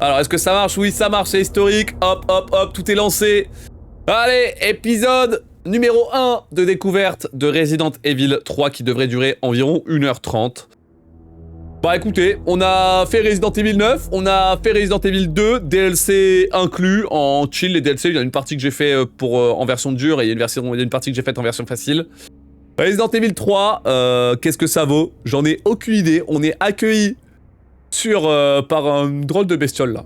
Alors, est-ce que ça marche? Oui, ça marche, c'est historique. Hop, hop, hop, tout est lancé. Allez, épisode numéro 1 de découverte de Resident Evil 3 qui devrait durer environ 1h30. Bah écoutez, on a fait Resident Evil 9, on a fait Resident Evil 2, DLC inclus en chill. Les DLC, il y a une partie que j'ai fait en version dure et il y a une partie que j'ai faite en version facile. Resident Evil 3, qu'est-ce que ça vaut? J'en ai aucune idée. On est accueilli par un drôle de bestiole là.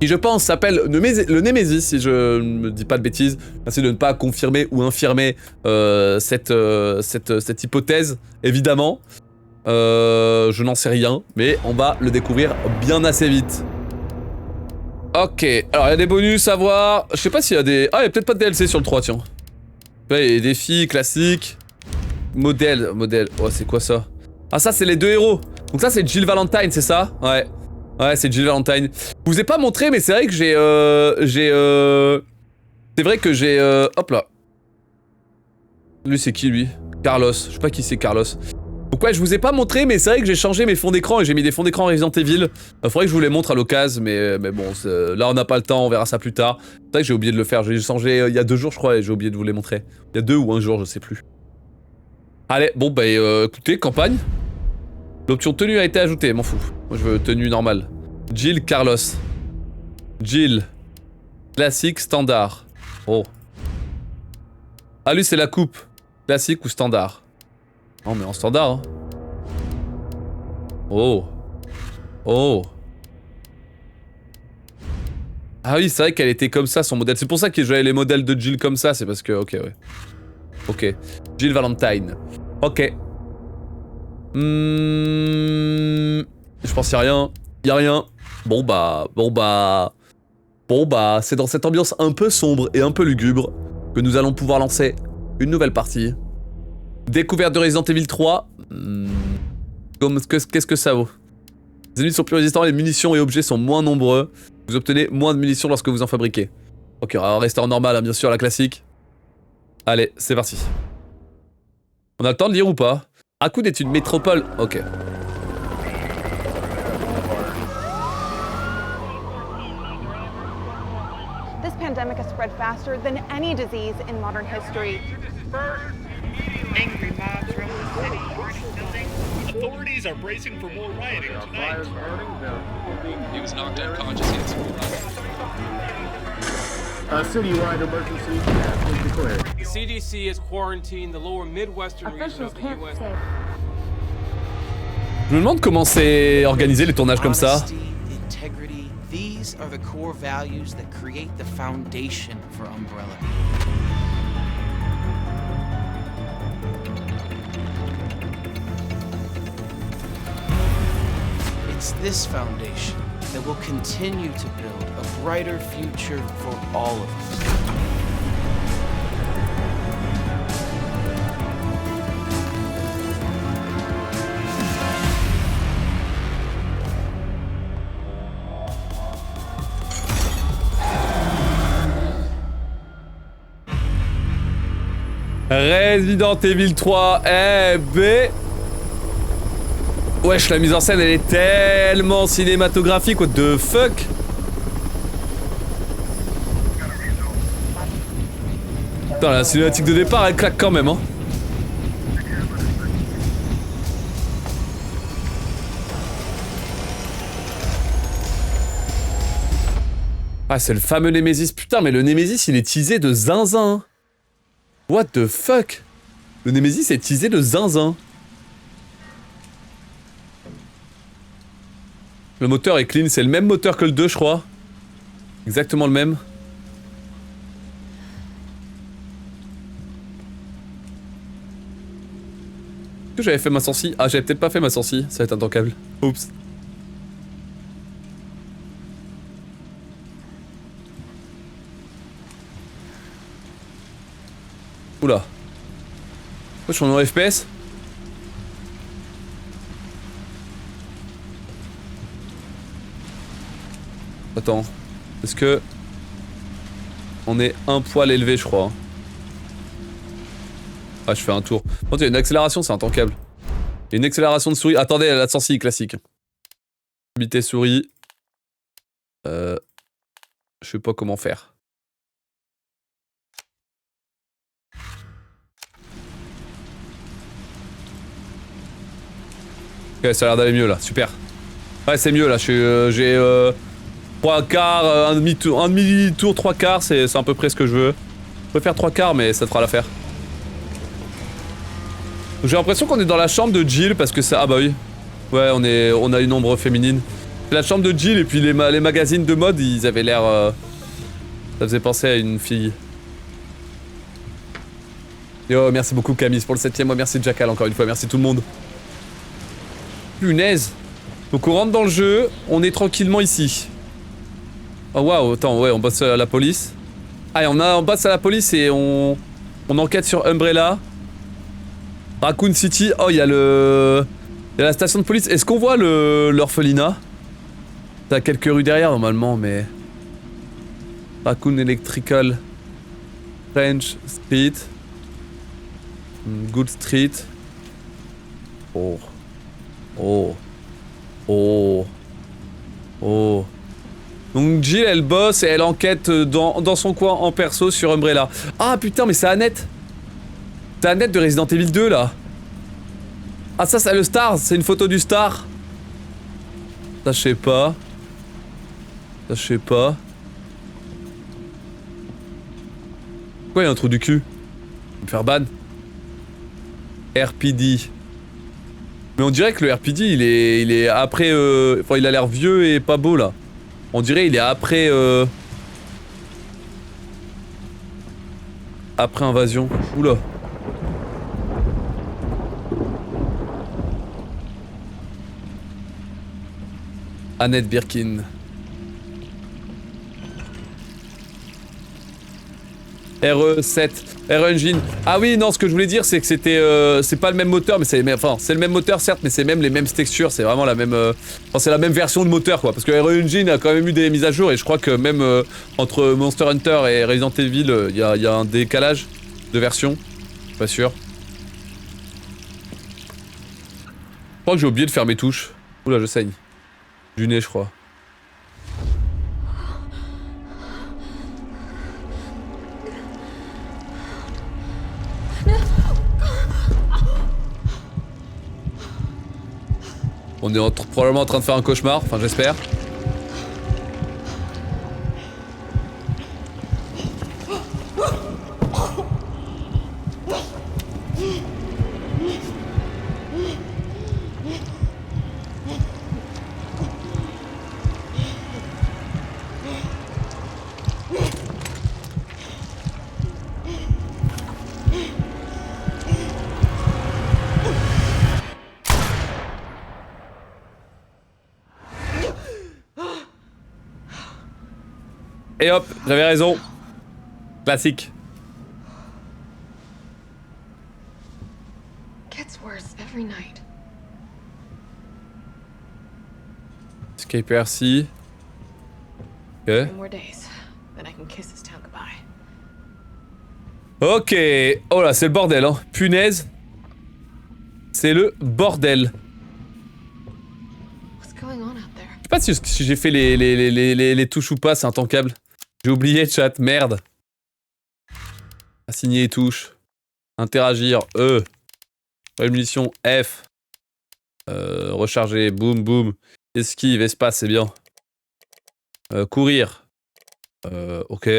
Qui je pense s'appelle le Nemesis, si je ne me dis pas de bêtises. Merci de ne pas confirmer ou infirmer cette hypothèse, évidemment. Je n'en sais rien, mais on va le découvrir bien assez vite. Ok, alors il y a des bonus à voir. Je sais pas s'il y a des... Ah, il y a peut-être pas de DLC sur le 3, tiens. Ouais, il y a des défis classiques. Modèle. Oh, c'est quoi ça? Ah, ça, c'est les deux héros. Donc ça, c'est Jill Valentine, c'est ça? Ouais. Ouais, c'est Jill Valentine. Je vous ai pas montré, mais c'est vrai que c'est vrai que j'ai... Hop là. Lui, c'est qui, lui? Carlos. Je sais pas qui c'est, Carlos. Donc ouais, je vous ai pas montré, mais c'est vrai que j'ai changé mes fonds d'écran et j'ai mis des fonds d'écran Resident Evil. Faudrait que je vous les montre à l'occasion, mais bon, là on n'a pas le temps, on verra ça plus tard. C'est vrai que j'ai oublié de le faire, j'ai changé il y a 2 jours je crois et j'ai oublié de vous les montrer. Il y a 2 ou 1 jour, je sais plus. Allez, bon bah écoutez, campagne. L'option tenue a été ajoutée, m'en fous. Moi je veux tenue normale. Jill, Carlos. Jill. Classique, standard. Oh. Ah lui c'est la coupe. Classique ou standard? Non mais en standard hein. Oh. Oh. Ah oui c'est vrai qu'elle était comme ça son modèle. C'est pour ça que j'avais les modèles de Jill comme ça. C'est parce que... Ok ouais. Ok. Jill Valentine. Ok. Je pense qu'il y a rien. Y a rien. Bon bah c'est dans cette ambiance un peu sombre et un peu lugubre que nous allons pouvoir lancer une nouvelle partie. Découverte de Resident Evil 3. Qu'est-ce que ça vaut? Les ennemis sont plus résistants, les munitions et objets sont moins nombreux. Vous obtenez moins de munitions lorsque vous en fabriquez. Ok, on va rester en normal, hein, bien sûr, la classique. Allez, c'est parti. On a le temps de lire ou pas? Akud est une métropole. Ok. This pandemic has spread faster than any disease in modern history. Angry mobs roam the city, burning buildings. Authorities are bracing for more rioting tonight. He was knocked unconscious. He had school A citywide emergency has been declared. The CDC has quarantined the lower Midwestern region of the U.S. Je me demande comment c'est organisé les tournages comme ça. Honesty, integrity, these are the core values that create the foundation for Umbrella. It's this foundation that will continue to build a brighter future for all of us. Resident Evil 3, Wesh, la mise en scène elle est tellement cinématographique, what the fuck? Putain, la cinématique de départ elle claque quand même, hein. Ah, c'est le fameux Nemesis. Putain, mais le Nemesis il est teasé de zinzin. What the fuck? Le Nemesis est teasé de zinzin. Le moteur est clean, c'est le même moteur que le 2 je crois. Exactement le même. Est-ce que j'avais fait ma sensi? Ah j'avais peut-être pas fait ma sensi, ça va être intankable. Oups. Oula. Oh, je suis en FPS. Attends. Est-ce que... On est un poil élevé je crois. Ah je fais un tour. Bon, il y a une accélération, c'est intankable. Il y a une accélération de souris. Attendez, la sensi classique. Vitesse souris. Je sais pas comment faire. Ok, ça a l'air d'aller mieux là, super. Ouais, c'est mieux là, j'ai 3 quarts, un demi-tour, 3 quarts, c'est à peu près ce que je veux. Je peux faire 3 quarts, mais ça te fera l'affaire. J'ai l'impression qu'on est dans la chambre de Jill parce que ça. Ah bah oui. Ouais, on a une ombre féminine. C'est la chambre de Jill et puis les magazines de mode, ils avaient l'air. Ça faisait penser à une fille. Yo, merci beaucoup Camille pour le 7ème mois, merci Jackal encore une fois, merci tout le monde. Punaise. Donc on rentre dans le jeu, on est tranquillement ici. Oh waouh, attends, ouais, on bosse à la police. Ah, et on bosse à la police et on enquête sur Umbrella. Raccoon City, oh, il y a la station de police. Est-ce qu'on voit l'orphelinat? T'as quelques rues derrière normalement, mais... Raccoon Electrical. French Street. Good Street. Oh. Oh. Oh. Oh. Donc Jill, elle bosse et elle enquête dans son coin en perso sur Umbrella. Ah putain, mais c'est Annette. C'est Annette de Resident Evil 2 là. Ah ça c'est le star, c'est une photo du star. Ça je sais pas. Ça je sais pas. Pourquoi il y a un trou du cul? Je vais me faire ban. RPD. Mais on dirait que le RPD il est après enfin il a l'air vieux et pas beau là. On dirait il est après après invasion. Oula. Annette Birkin. RE7. RE Engine. Ah oui, non, ce que je voulais dire, c'est que c'était... c'est pas le même moteur, mais c'est... Enfin, c'est le même moteur, certes, mais c'est même les mêmes textures. C'est vraiment la même... Enfin, c'est la même version de moteur, quoi. Parce que RE Engine a quand même eu des mises à jour, et je crois que même entre Monster Hunter et Resident Evil, il y a un décalage de version. Pas sûr. Je crois que j'ai oublié de faire mes touches. Oula, je saigne. Du nez, je crois. On est probablement en train de faire un cauchemar, enfin j'espère. Et hop, j'avais raison. Classique. Gets worse every night. Escape RC. Ok. 3 more days, then I can kiss this town goodbye. Ok. Oh là, c'est le bordel, hein. Punaise. C'est le bordel. What's going on out there? Je sais pas si j'ai fait les touches ou pas, c'est intankable. J'ai oublié, chat, merde. Assigner les touches. Interagir, E. Munition, F. Recharger, boum, boum. Esquive, espace, c'est bien. Courir. Ok.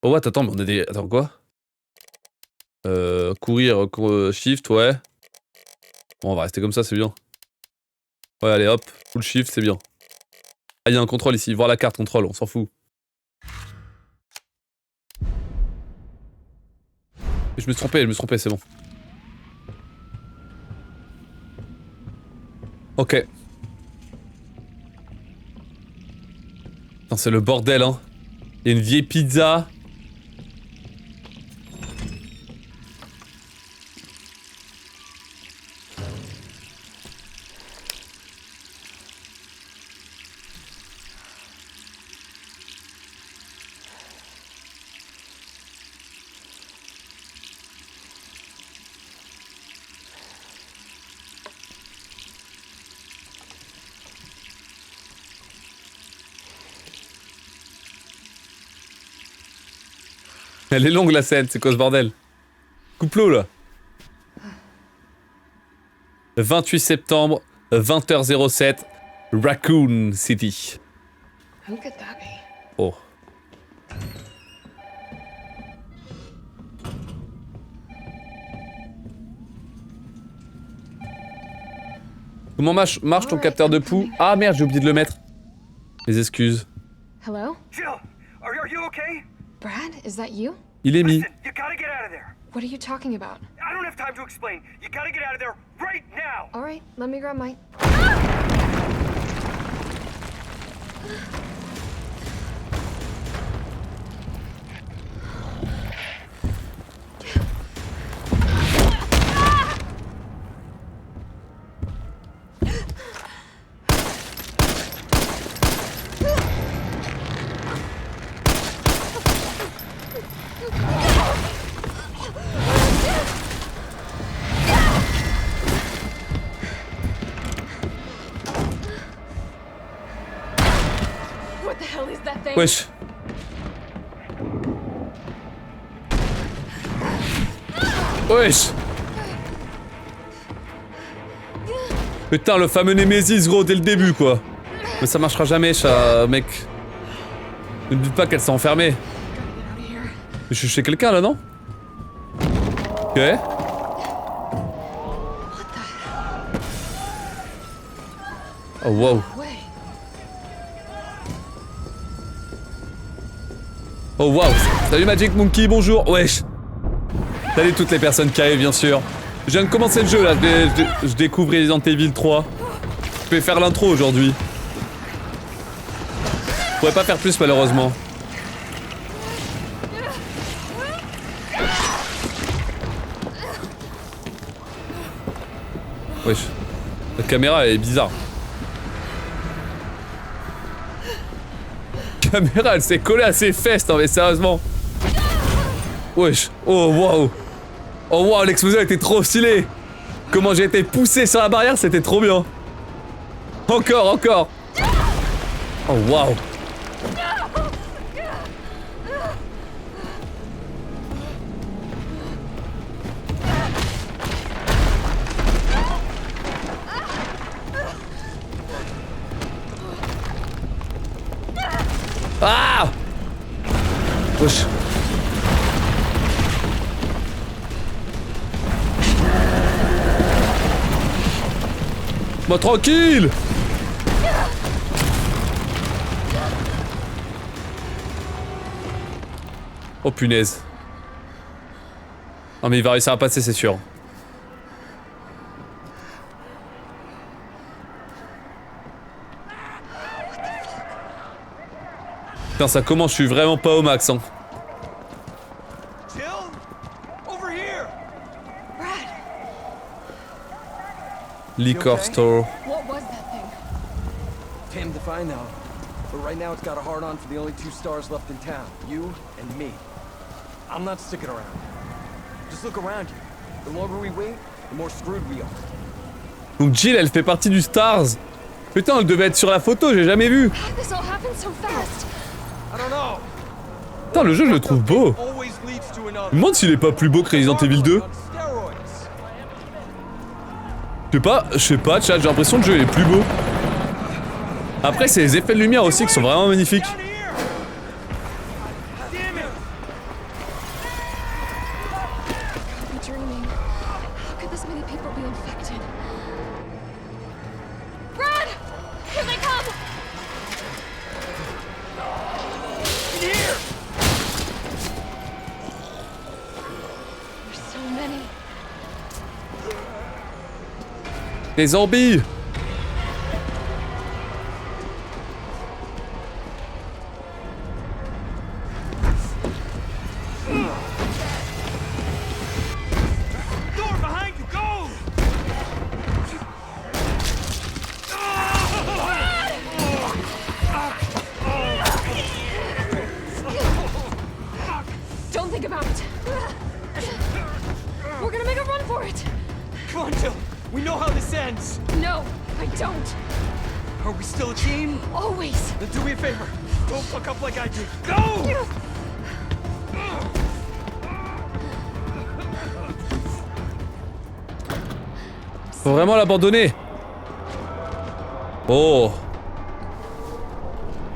Oh, what, attends, mais on a des... Attends, quoi? Courir, shift, ouais. Bon, on va rester comme ça, c'est bien. Ouais, allez, hop. Full shift, c'est bien. Ah, il y a un contrôle ici. Voir la carte, contrôle, on s'en fout. Je me suis trompé, c'est bon. Ok. Putain, c'est le bordel, hein. Il y a une vieille pizza. Elle est longue la scène, c'est quoi ce bordel? Coupe-l'eau là. 28 septembre, 20h07, Raccoon City. Who could that be? Oh. Comment marche ton capteur de poux? Ah merde, j'ai oublié de le mettre. Les excuses. Hello? Jill, are you okay? Brad, is that you? Il est mis. You gotta get out of there. What are you talking about? I don't have time to explain. You gotta get out of there right now. All right, let me grab my... What the hell is that thing? Wesh. Wesh. Putain, le fameux Nemesis, gros, dès le début, quoi. Mais ça marchera jamais, ça, mec. Ne me dites pas qu'elle s'est enfermée. Je suis chez quelqu'un, là, non? Ok. Oh, wow. Way. Oh, wow. Salut Magic Monkey, bonjour. Wesh. Salut toutes les personnes qui arrivent, bien sûr. Je viens de commencer le jeu, là. Je découvre Resident Evil 3. Je vais faire l'intro aujourd'hui. Je pourrais pas faire plus, malheureusement. Wesh. La caméra elle est bizarre. La caméra elle s'est collée à ses fesses, non mais sérieusement. Wesh. Oh waouh. Oh waouh, l'explosion était trop stylée. Comment j'ai été poussé sur la barrière, c'était trop bien. Encore, encore. Oh waouh. Ah! Wesh. Moi tranquille! Oh punaise. Non mais il va réussir à passer, c'est sûr. Putain, ça commence, je suis vraiment pas au max, hein. Jill, over here. Brad, Liquor store. what was that thing? Damned if I know. But right now it's got a hard-on for the only two stars left in town. You and me. I'm not sticking around. Just look around you. The longer we wait, the more screwed we are. Donc Jill, elle fait partie du Stars. Putain, elle devait être sur la photo, j'ai jamais vu. This all happened so fast. I don't know. Putain, le jeu, je le trouve beau. Always leads to another. Je me demande s'il est pas plus beau que Resident Evil 2. On steroids. Je sais pas, chat, j'ai l'impression que le jeu est plus beau. Après, c'est les effets de lumière aussi qui sont vraiment magnifiques. Down here. Damn it. I'm dreaming. How could this many people be infected? Brad! Here they come! In here. There's so many. Des zombies. Door behind you. Go. Don't think about it. We're gonna make a run for it. Come on, Jill. We know how this ends. No, I don't. Are we still a team? Always. Then do me a favor. Don't fuck up like I did. Go! Faut vraiment l'abandonner. Oh.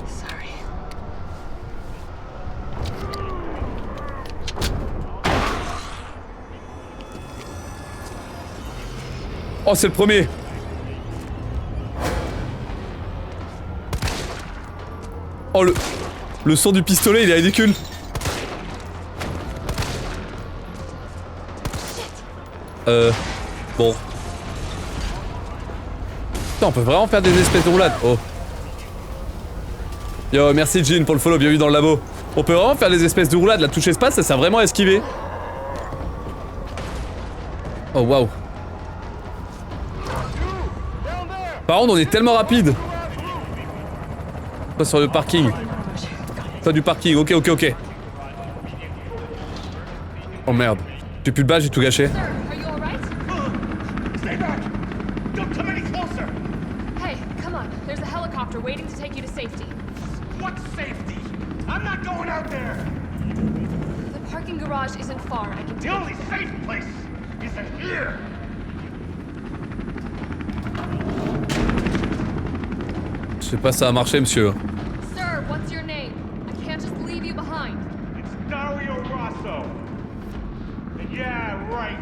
Sorry. Oh, c'est le premier. Oh, le son du pistolet, il est ridicule. Bon. Putain, on peut vraiment faire des espèces de roulades. Oh. Yo, merci Jean pour le follow, bienvenue dans le labo. On peut vraiment faire des espèces de roulades, la touche espace, ça sert vraiment à esquiver. Oh, waouh. Par contre, on est tellement rapide. Pas sur le parking. Pas du parking, ok, ok, ok. Oh merde. J'ai plus de badge, j'ai tout gâché. Sir, are you alright? Stay back! Don't come any closer! Hey, come on. There's a helicopter waiting to take you to safety. What safety? I'm not going out there! The parking garage isn't far. I can The take only safe place is in here! Je sais pas si ça a marché, monsieur. Sir, what's your name? I can't just leave you behind. It's Dario Rosso. And yeah, right.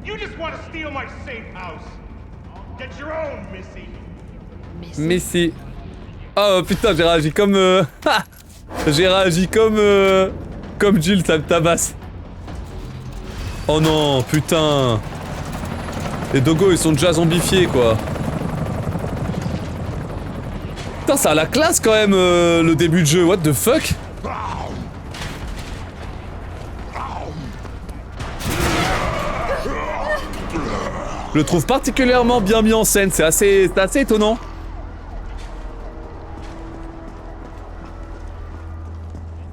You just want to steal my safe house. Get your own, Missy. Messi. Oh putain, j'ai réagi comme... j'ai réagi comme... Comme Jill, ça me tabasse. Oh non, putain. Les dogos, ils sont déjà zombifiés, quoi. Putain, ça a la classe, quand même, le début de jeu. What the fuck? Je le trouve particulièrement bien mis en scène, c'est assez étonnant.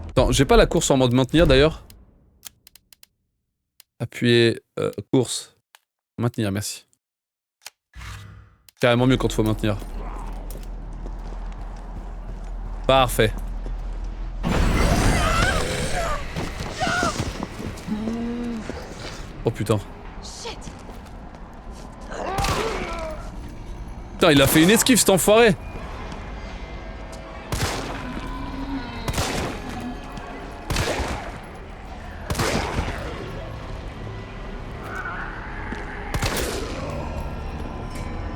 Attends, j'ai pas la course en mode maintenir d'ailleurs. Appuyer course. Maintenir, merci. Carrément mieux quand faut maintenir. Parfait. Oh putain. Putain, il a fait une esquive cet enfoiré.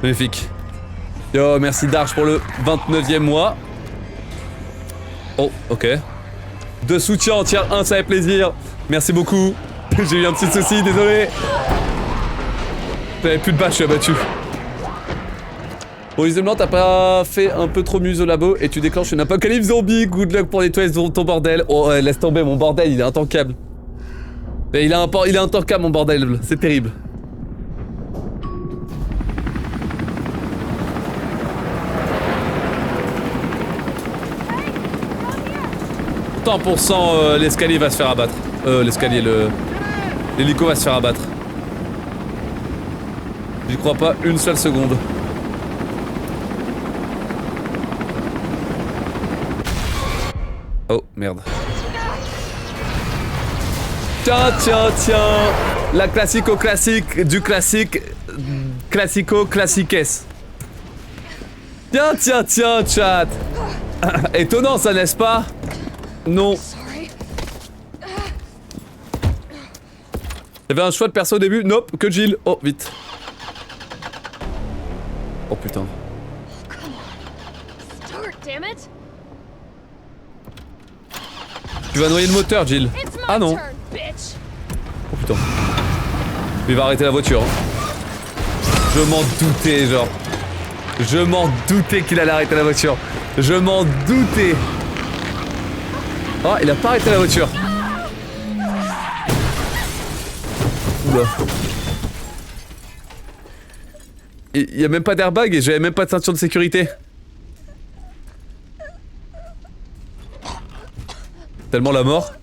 Magnifique. Yo, merci Darch pour le 29e mois. Oh, ok. De soutien en tier 1, ça fait plaisir. Merci beaucoup. J'ai eu un petit souci, désolé. J'avais plus de bâche, je suis abattu. Bon, visiblement, t'as pas fait un peu trop muse au labo et tu déclenches une apocalypse zombie. Good luck pour nettoyer ton bordel. Oh, laisse tomber, mon bordel, il est intankable. Il est intankable, mon bordel. C'est terrible. 100% l'escalier va se faire abattre. L'hélico va se faire abattre. J'y crois pas une seule seconde. Oh merde. Tiens. La classico-classique du classique. Classico-classiques. Tiens, chat. Étonnant ça, n'est-ce pas? Non. Y'avait un choix de perso au début? Nope, que Jill. Oh, vite. Oh putain. Tu vas noyer le moteur, Jill. Ah non. Oh putain. Il va arrêter la voiture. Je m'en doutais, genre. Je m'en doutais qu'il allait arrêter la voiture. Je m'en doutais. Oh, il a pas arrêté la voiture. Oula. Il y a même pas d'airbag et j'avais même pas de ceinture de sécurité. Tellement la mort.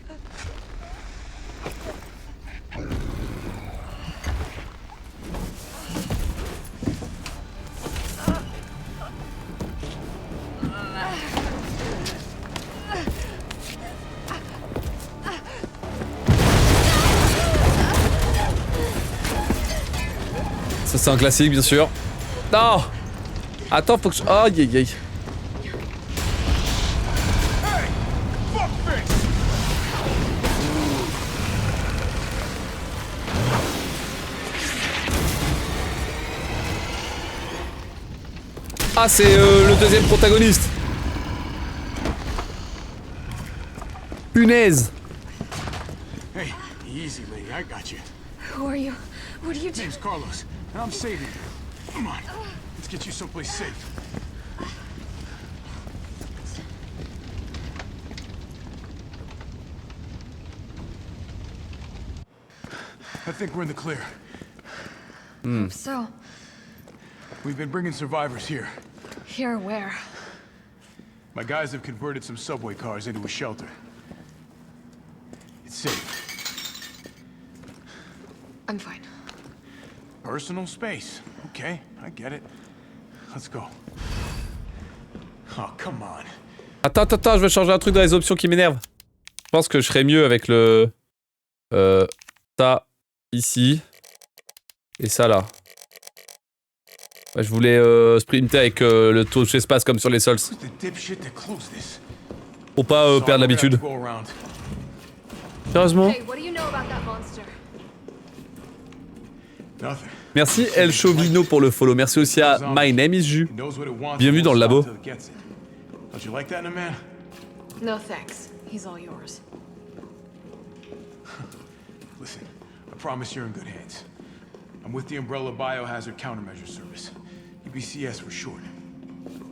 Ça c'est un classique bien sûr. Non. Attends, faut que je... Oh, aïe aïe aïe. Ah, c'est le deuxième protagoniste. Punaise. Hey, easy, lady. I got you. Who are you? What are you doing? Name's Carlos, and I'm saving you. Come on, let's get you someplace safe. I think we're in the clear. Hope so. We've been bringing survivors here. Here, where? My guys have converted some subway cars into a shelter. It's safe. I'm fine. Personal space. Okay, I get it. Let's go. Oh, come on. Attends, je vais changer un truc dans les options qui m'énervent. Je pense que je serais mieux avec le... ça, ici. Et ça, là. Ouais, je voulais sprinter avec le touch espace comme sur les sols. Pour pas perdre l'habitude. Sérieusement. Hey, what do you know about that monster? Merci El Chauvino pour le follow. Merci aussi à My Name is Ju. Bienvenue dans le labo. No thanks. He's all yours. Listen, I promise you're in good hands. I'm with the Umbrella Biohazard Countermeasure Service. UBCS for short.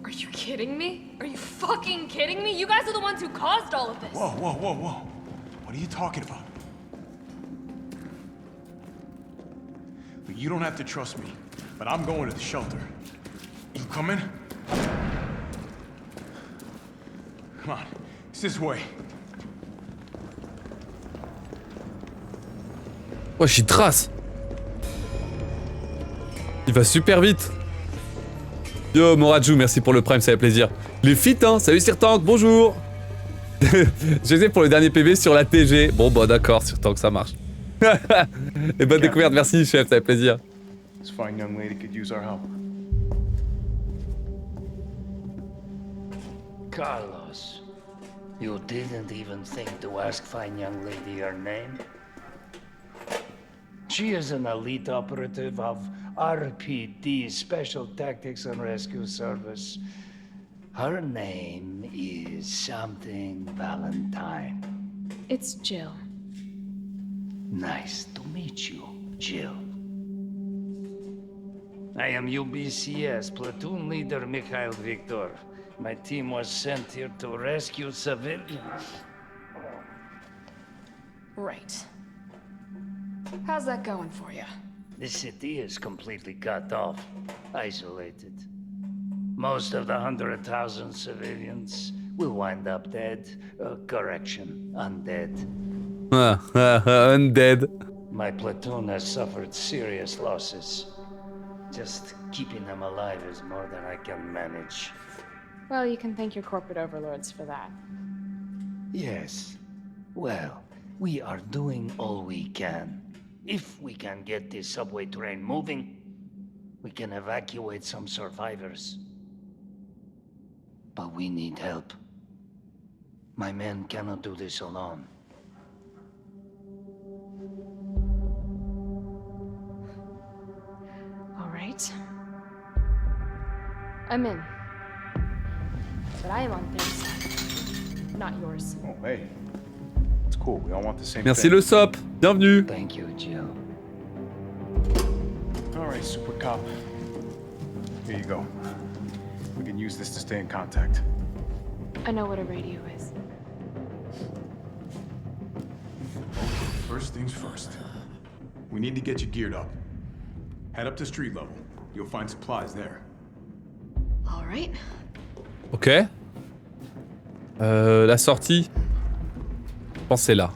Are you kidding me? Are you fucking kidding me? You guys are the ones who caused all of this. Whoa. What are you talking about? Look, you don't have to trust me, but I'm going to the shelter. You coming? Come on, it's this way. Ouais, j'y trace. Il va super vite. Yo, Moraju, merci pour le prime, ça fait plaisir. Les feats, hein. Salut Sirtank, bonjour. J'ai pour le dernier PV sur la TG. Bon, bah d'accord, Sirtank, ça marche. Et bonne découverte, merci chef, ça fait plaisir. This fine young lady could use our help. Carlos, you didn't even think to ask fine young lady her name? She is an elite operative of RPD, Special Tactics and Rescue Service. Her name is something Valentine. It's Jill. Nice to meet you, Jill. I am UBCS Platoon Leader Mikhail Viktor. My team was sent here to rescue civilians. Right. How's that going for you? The city is completely cut off, isolated. Most of the 100,000 civilians will wind up dead. Correction, undead. Undead. My platoon has suffered serious losses. Just keeping them alive is more than I can manage. Well, you can thank your corporate overlords for that. Yes. Well, we are doing all we can. If we can get this subway train moving, we can evacuate some survivors. But we need help. My men cannot do this alone. All right. I'm in. But I am on their side, not yours. Oh, hey. It's cool. We all want the same Merci thing. le SOP, bienvenue. Thank you, Jill. All right, Super Cop. Here you go. We can use this to stay in contact. I know what a radio is. First things first. We need to get you geared up. Head up to street level. You'll find supplies there. All right. Ok. La sortie. Je pense que c'est là.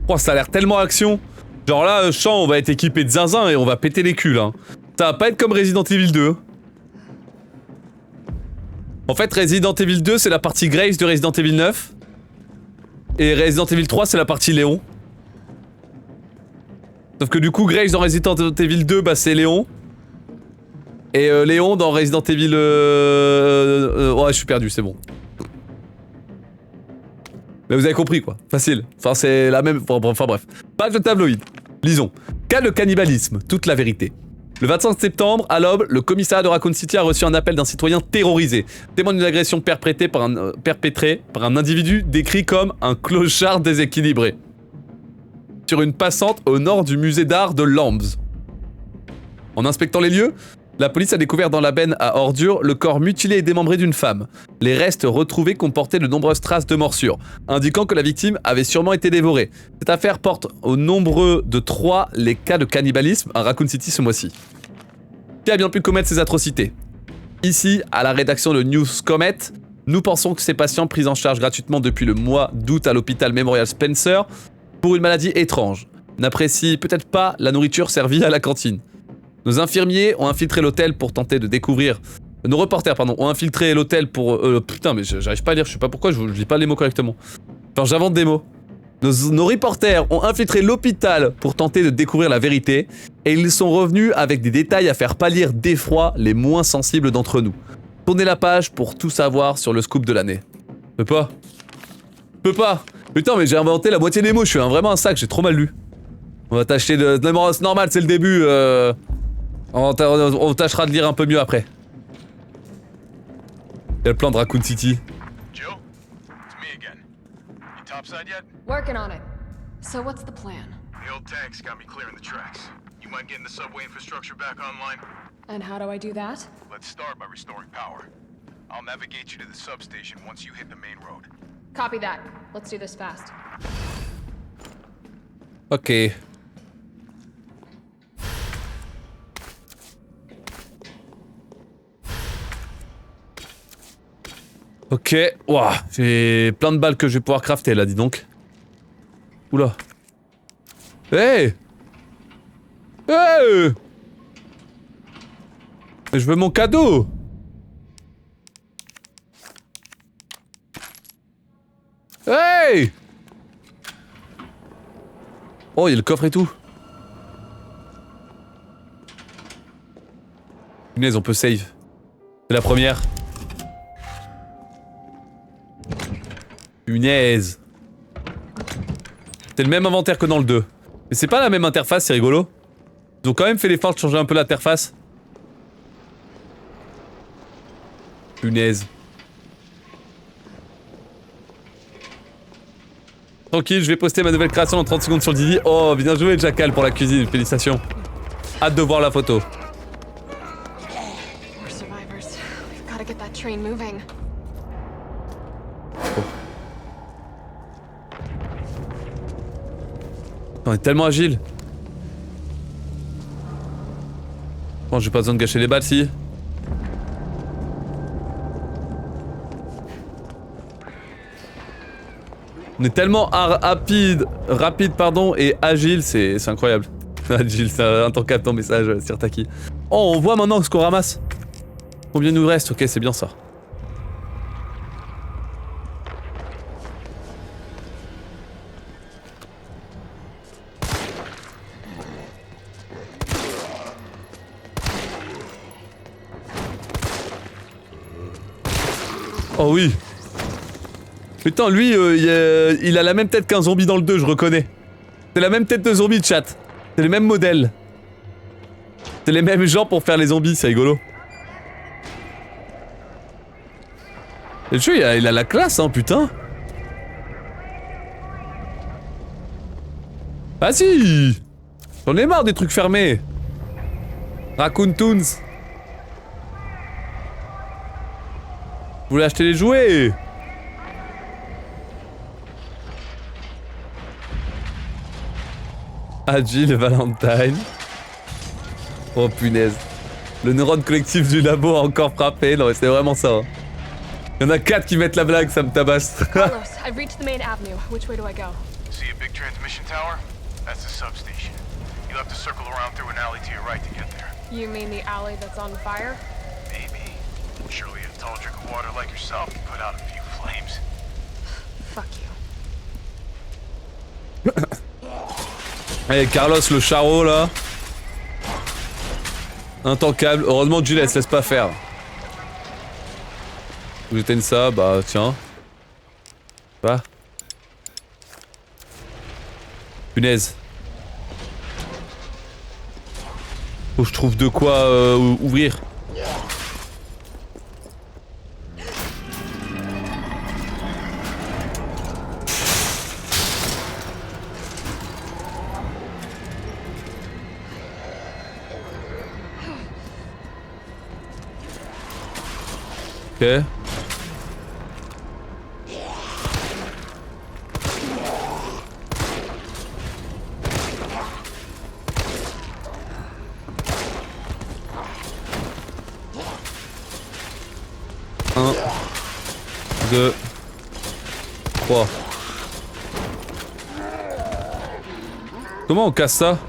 Oh, ça a l'air tellement action. Genre là, champ, on va être équipé de zinzin et on va péter les culs, hein. Ça va pas être comme Resident Evil 2. En fait, Resident Evil 2, c'est la partie Grace de Resident Evil 9. Et Resident Evil 3, c'est la partie Léon. Sauf que du coup, Grace dans Resident Evil 2, bah c'est Léon. Et Léon dans Resident Evil... Ouais, je suis perdu, c'est bon. Mais vous avez compris quoi, facile. Enfin c'est la même... Enfin bref. Page de tabloïd. Lisons. Cas de cannibalisme, toute la vérité. Le 25 septembre, à l'aube, le commissariat de Raccoon City a reçu un appel d'un citoyen terrorisé, témoin d'une agression perpétrée par un individu décrit comme un clochard déséquilibré. Sur une passante au nord du musée d'art de Lambs. En inspectant les lieux, la police a découvert dans la benne à ordures le corps mutilé et démembré d'une femme. Les restes retrouvés comportaient de nombreuses traces de morsures, indiquant que la victime avait sûrement été dévorée. Cette affaire porte au nombre de 3 les cas de cannibalisme à Raccoon City ce mois-ci. Qui a bien pu commettre ces atrocités? Ici, à la rédaction de News Comet, nous pensons que ces patients pris en charge gratuitement depuis le mois d'août à l'hôpital Memorial Spencer pour une maladie étrange n'apprécient peut-être pas la nourriture servie à la cantine. Nos infirmiers ont infiltré l'hôtel pour tenter de découvrir... Nos reporters, pardon, ont infiltré l'hôtel pour... putain, mais j'arrive pas à lire, je sais pas pourquoi, je lis pas les mots correctement. Enfin, j'invente des mots. Nos reporters ont infiltré l'hôpital pour tenter de découvrir la vérité, et ils sont revenus avec des détails à faire pâlir d'effroi les moins sensibles d'entre nous. Tournez la page pour tout savoir sur le scoop de l'année. Je peux pas. Putain, mais j'ai inventé la moitié des mots, je suis vraiment un sac, j'ai trop mal lu. On va tâcher de... C'est normal, c'est le début, on tâchera de lire un peu mieux après. Il y a le plan de Raccoon City. Jill, it's me again. You topside yet? Working on it. So what's the plan? The old tanks got me clearing the tracks. You mind getting the subway infrastructure back online? And how do I do that? Let's start by restoring power. I'll navigate you to the substation once you hit the main road. Copy that. Let's do this fast. Ok. Ok, ouah, j'ai plein de balles que je vais pouvoir crafter là, dis donc. Oula. Hey! Hey! Mais je veux mon cadeau! Hey! Oh, il y a le coffre et tout. Punaise, on peut save. C'est la première. Punaise. C'est le même inventaire que dans le 2. Mais c'est pas la même interface, c'est rigolo. Ils ont quand même fait l'effort de changer un peu l'interface. Punaise. Tranquille, je vais poster ma nouvelle création en 30 secondes sur le Didi. Oh, bien joué Jackal pour la cuisine, félicitations. Hâte de voir la photo. We're survivors. We've gotta get that train moving. On est tellement agile. Bon, j'ai pas besoin de gâcher les balles, si. On est tellement rapide pardon, et agile, c'est incroyable. Agile, c'est un temps capte ton message, Sirtaki. Oh, on voit maintenant ce qu'on ramasse. Combien nous reste? Ok, c'est bien ça. Oh oui. Putain, lui, il a la même tête qu'un zombie dans le 2, je reconnais. C'est la même tête de zombie, chat. C'est les mêmes modèles. C'est les mêmes gens pour faire les zombies, c'est rigolo. Et le jeu, il a la classe, hein, putain. Ah si. J'en ai marre des trucs fermés. Raccoon Toons. Vous voulez acheter les jouets? Agile Valentine. Oh punaise. Le neurone collectif du labo a encore frappé. Non mais c'est vraiment ça. Hein. Il y en a 4 qui mettent la blague, ça me tabasse. Carlos, I've reached the main avenue. Which way do I go? See a big transmission tower? That's the substation. You'll have to circle around through an alley to your right to get there. You mean the alley that's on fire? Maybe. Surely a tall drink of water like yourself can put out a few flames. Fuck you. Allez, Carlos le charreau là. Intankable. Heureusement Jill elle se laisse pas faire. J'éteigne ça, bah tiens. Va. Punaise. Faut que je trouve de quoi ouvrir. Ok. Un, 2, 3. Comment on casse ça?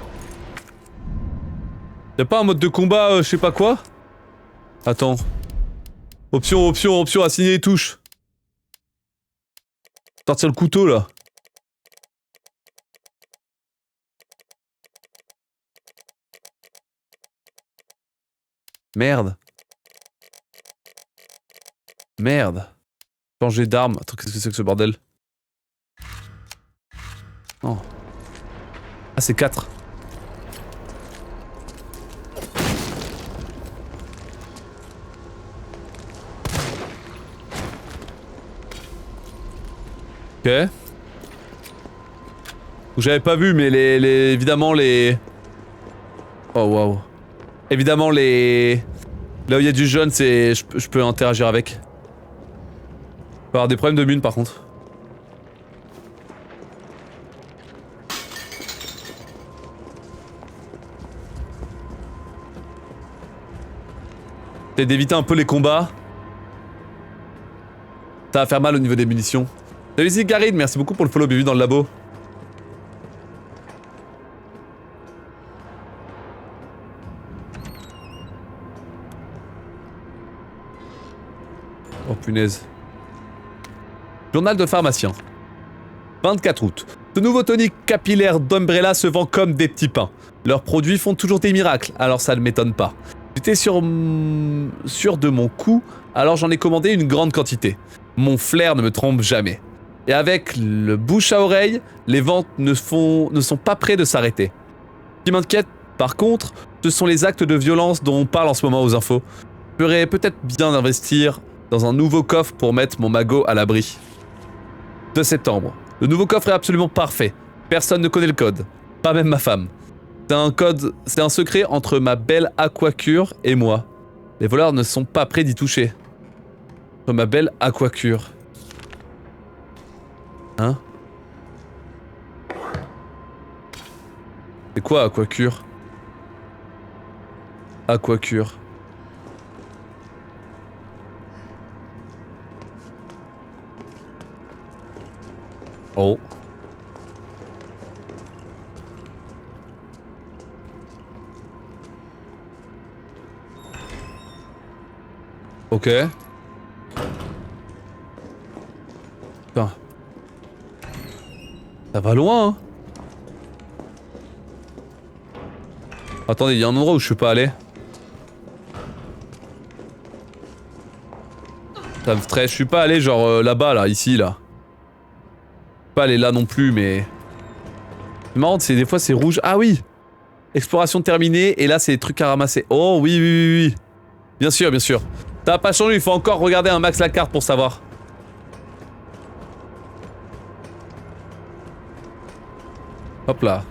Y'a pas un mode de combat je sais pas quoi? Attends. Option, option, option, assigner les touches. Sortir le couteau là. Merde. Merde. Changer d'arme. Attends, qu'est-ce que c'est que ce bordel? Oh. Ah, c'est 4. Ok. J'avais pas vu, mais évidemment les... Oh waouh. Évidemment les... Là où il y a du jaune, c'est... Je peux interagir avec. Je peux avoir des problèmes de mune par contre. C'est d'éviter un peu les combats. Ça va faire mal au niveau des munitions. Salut Zigaride, merci beaucoup pour le follow, bienvenue dans le labo. Oh punaise. Journal de pharmacien. 24 août. Ce nouveau tonique capillaire d'Umbrella se vend comme des petits pains. Leurs produits font toujours des miracles, alors ça ne m'étonne pas. J'étais sûr de mon coup, alors j'en ai commandé une grande quantité. Mon flair ne me trompe jamais. Et avec le bouche à oreille, les ventes ne sont pas près de s'arrêter. Ce qui m'inquiète, par contre, ce sont les actes de violence dont on parle en ce moment aux infos. Je ferais peut-être bien d'investir dans un nouveau coffre pour mettre mon magot à l'abri. 2 septembre. Le nouveau coffre est absolument parfait. Personne ne connaît le code. Pas même ma femme. C'est un secret entre ma belle Aquacure et moi. Les voleurs ne sont pas prêts d'y toucher. Entre ma belle Aquacure. Hein? C'est quoi Aquacure? Aquacure. Oh. Ok. Putain. Ça va loin, hein. Attendez, il y a un endroit où je suis pas allé. Ça me stresse, je suis pas allé genre là-bas, là, ici, là. Pas aller là non plus, mais... C'est marrant, c'est des fois c'est rouge. Ah oui! Exploration terminée, et là c'est des trucs à ramasser. Oh oui, oui, oui, oui. Bien sûr, bien sûr. Ça va pas changer, il faut encore regarder un max la carte pour savoir. Hop là.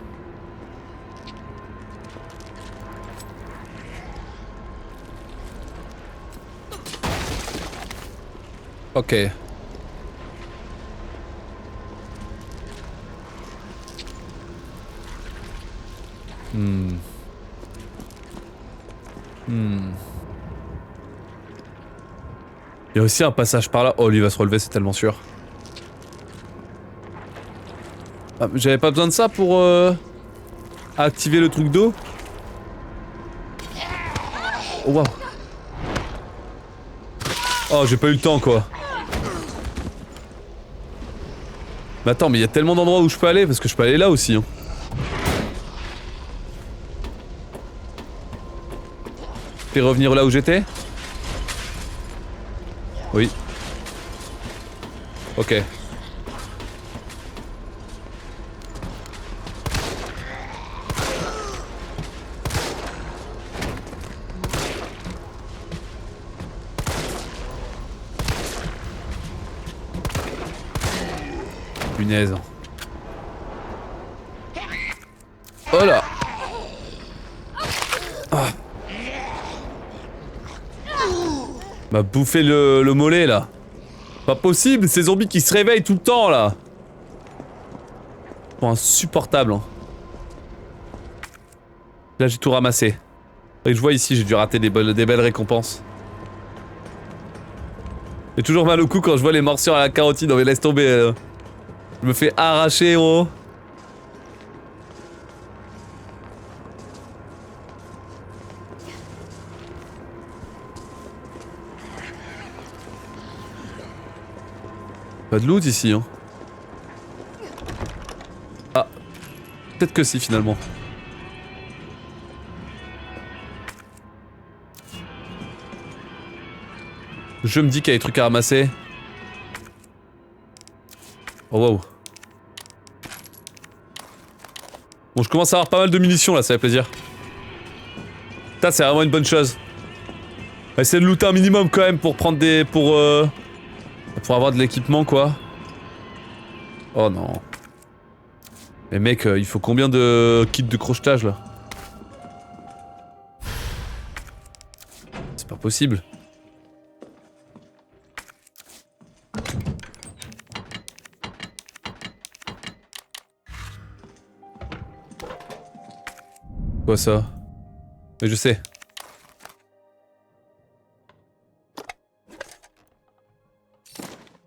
Ok. Il y a aussi un passage par là. Oh, lui va se relever, c'est tellement sûr. Ah, j'avais pas besoin de ça pour activer le truc d'eau. Oh waouh. Oh, j'ai pas eu le temps quoi. Mais attends, mais il y a tellement d'endroits où je peux aller parce que je peux aller là aussi. Hein. Fais revenir là où j'étais? Oui. Ok. Punaise. Oh là. Ah. M'a bouffé le mollet là. Pas possible, ces zombies qui se réveillent tout le temps là. Bon, insupportable. Hein. Là j'ai tout ramassé. Et je vois ici, j'ai dû rater des belles récompenses. J'ai toujours mal au cou quand je vois les morsures à la carotide. Non mais laisse tomber. Je me fais arracher, oh. Pas de loot ici, hein. Ah. Peut-être que si, finalement. Je me dis qu'il y a des trucs à ramasser. Oh wow. Bon, je commence à avoir pas mal de munitions là, ça fait plaisir. Ça, c'est vraiment une bonne chose. On va essayer de looter un minimum quand même pour prendre des... pour avoir de l'équipement quoi. Oh non. Mais mec, il faut combien de kits de crochetage là? C'est pas possible. Quoi ça? Mais je sais.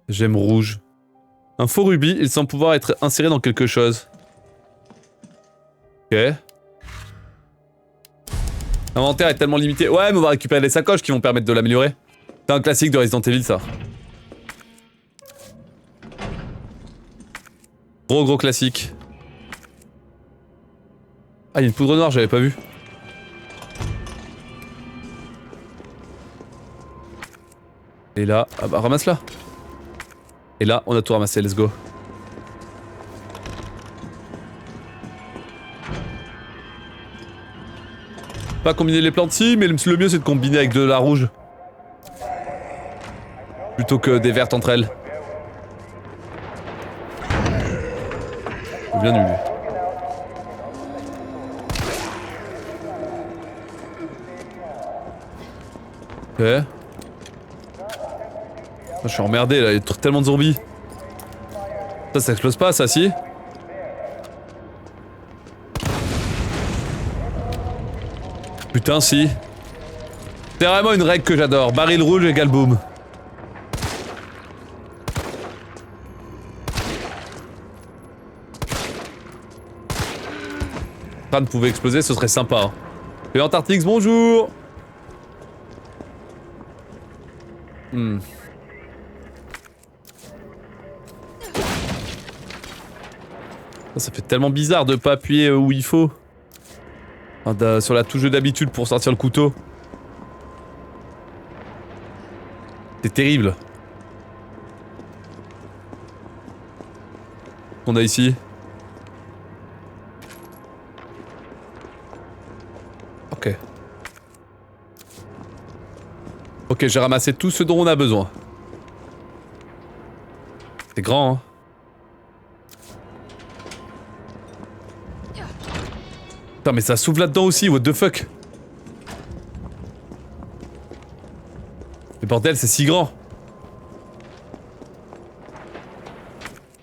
Gemme rouge. Un faux rubis, il semble pouvoir être inséré dans quelque chose. Ok. L'inventaire est tellement limité. Ouais, mais on va récupérer les sacoches qui vont permettre de l'améliorer. C'est un classique de Resident Evil ça. Gros classique. Ah, il y a une poudre noire, j'avais pas vu. Et là, ah bah ramasse-la. Et là, on a tout ramassé, let's go. Pas combiner les plantes si, mais le mieux c'est de combiner avec de la rouge. Plutôt que des vertes entre elles. C'est bien nul. Ok. Je suis emmerdé là, il y a tellement de zombies. Ça explose pas ça si? Putain si. C'est vraiment une règle que j'adore, baril rouge égale boom. Crâne pouvait exploser, ce serait sympa. Hein. Et Antarctix, bonjour. Ça fait tellement bizarre de pas appuyer où il faut. Enfin, sur la touche d'habitude pour sortir le couteau. C'est terrible. Qu'on a ici. Ok. Ok, j'ai ramassé tout ce dont on a besoin. C'est grand, hein. Putain, mais ça s'ouvre là-dedans aussi, what the fuck. Mais bordel, c'est si grand.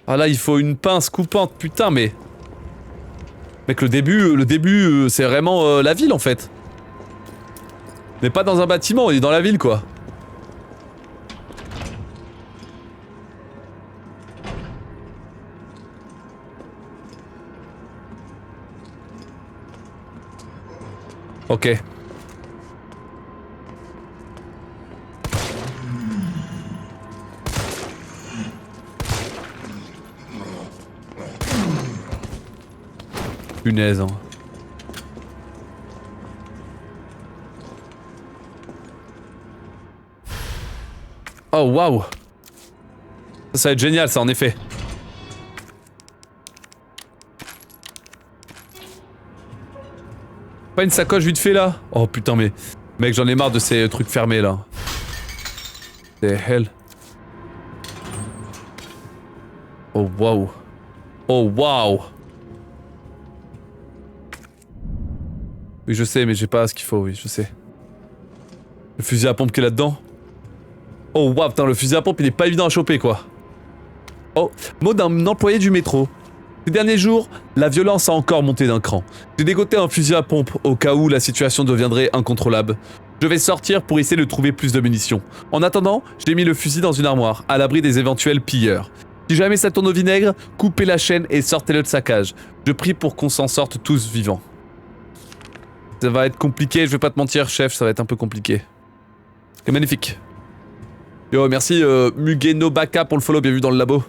Ah là, il faut une pince coupante, putain, mais... Mec, le début, c'est vraiment la ville, en fait. Mais pas dans un bâtiment, il est dans la ville, quoi. Ok. Punaise, hein. Oh waouh. Ça va être génial ça en effet. Pas une sacoche vite fait là? Oh putain mais... Mec j'en ai marre de ces trucs fermés là. The hell. Oh waouh. Oh waouh. Oui je sais mais j'ai pas ce qu'il faut, oui je sais. Le fusil à pompe qui est là-dedans. Oh waouh putain le fusil à pompe il est pas évident à choper quoi. Oh, mot d'un employé du métro. Ces derniers jours, la violence a encore monté d'un cran. J'ai dégoté un fusil à pompe au cas où la situation deviendrait incontrôlable. Je vais sortir pour essayer de trouver plus de munitions. En attendant, j'ai mis le fusil dans une armoire, à l'abri des éventuels pilleurs. Si jamais ça tourne au vinaigre, coupez la chaîne et sortez-le de sa cage. Je prie pour qu'on s'en sorte tous vivants. Ça va être compliqué, je vais pas te mentir, chef, ça va être un peu compliqué. C'est magnifique. Yo, merci Mugeno Baka pour le follow, bien vu dans le labo.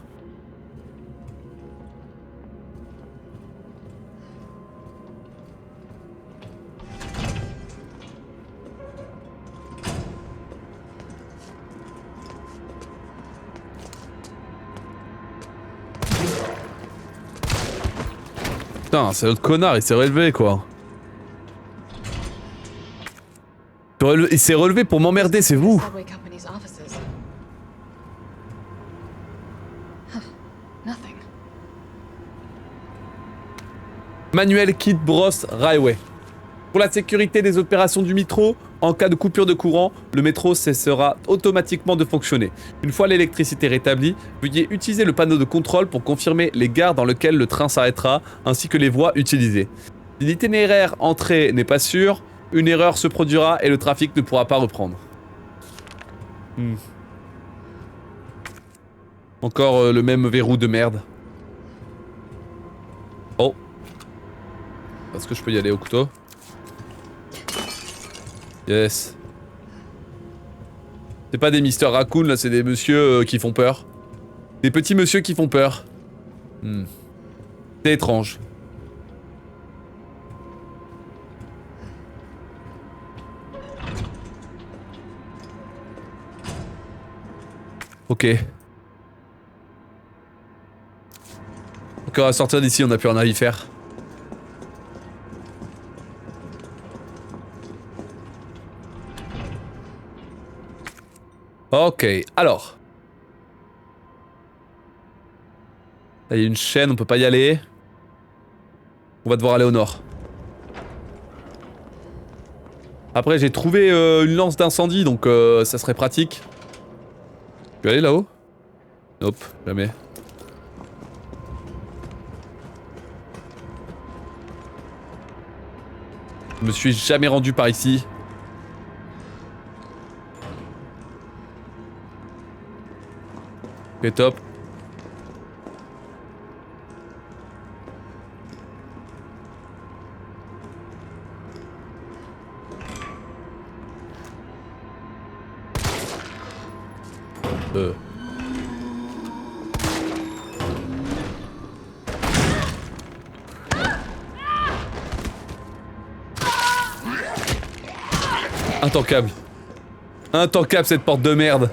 Putain, c'est l'autre connard, il s'est relevé quoi. Il s'est relevé pour m'emmerder, c'est vous. Manuel Kid Bros Railway. Pour la sécurité des opérations du métro, en cas de coupure de courant, le métro cessera automatiquement de fonctionner. Une fois l'électricité rétablie, veuillez utiliser le panneau de contrôle pour confirmer les gares dans lesquelles le train s'arrêtera, ainsi que les voies utilisées. Si l'itinéraire entrée n'est pas sûr, une erreur se produira et le trafic ne pourra pas reprendre. Encore le même verrou de merde. Oh. Est-ce que je peux y aller au couteau? Yes. C'est pas des Mr. Raccoon là, c'est des messieurs qui font peur. Des petits messieurs qui font peur. C'est étrange. Ok. Ok, on va sortir d'ici, on a plus rien à y faire. Ok, alors. Là, il y a une chaîne, on peut pas y aller. On va devoir aller au nord. Après, j'ai trouvé une lance d'incendie, donc ça serait pratique. Tu peux aller là-haut? Nope, jamais. Je me suis jamais rendu par ici. Ok, top. Intankable. Intankable cette porte de merde.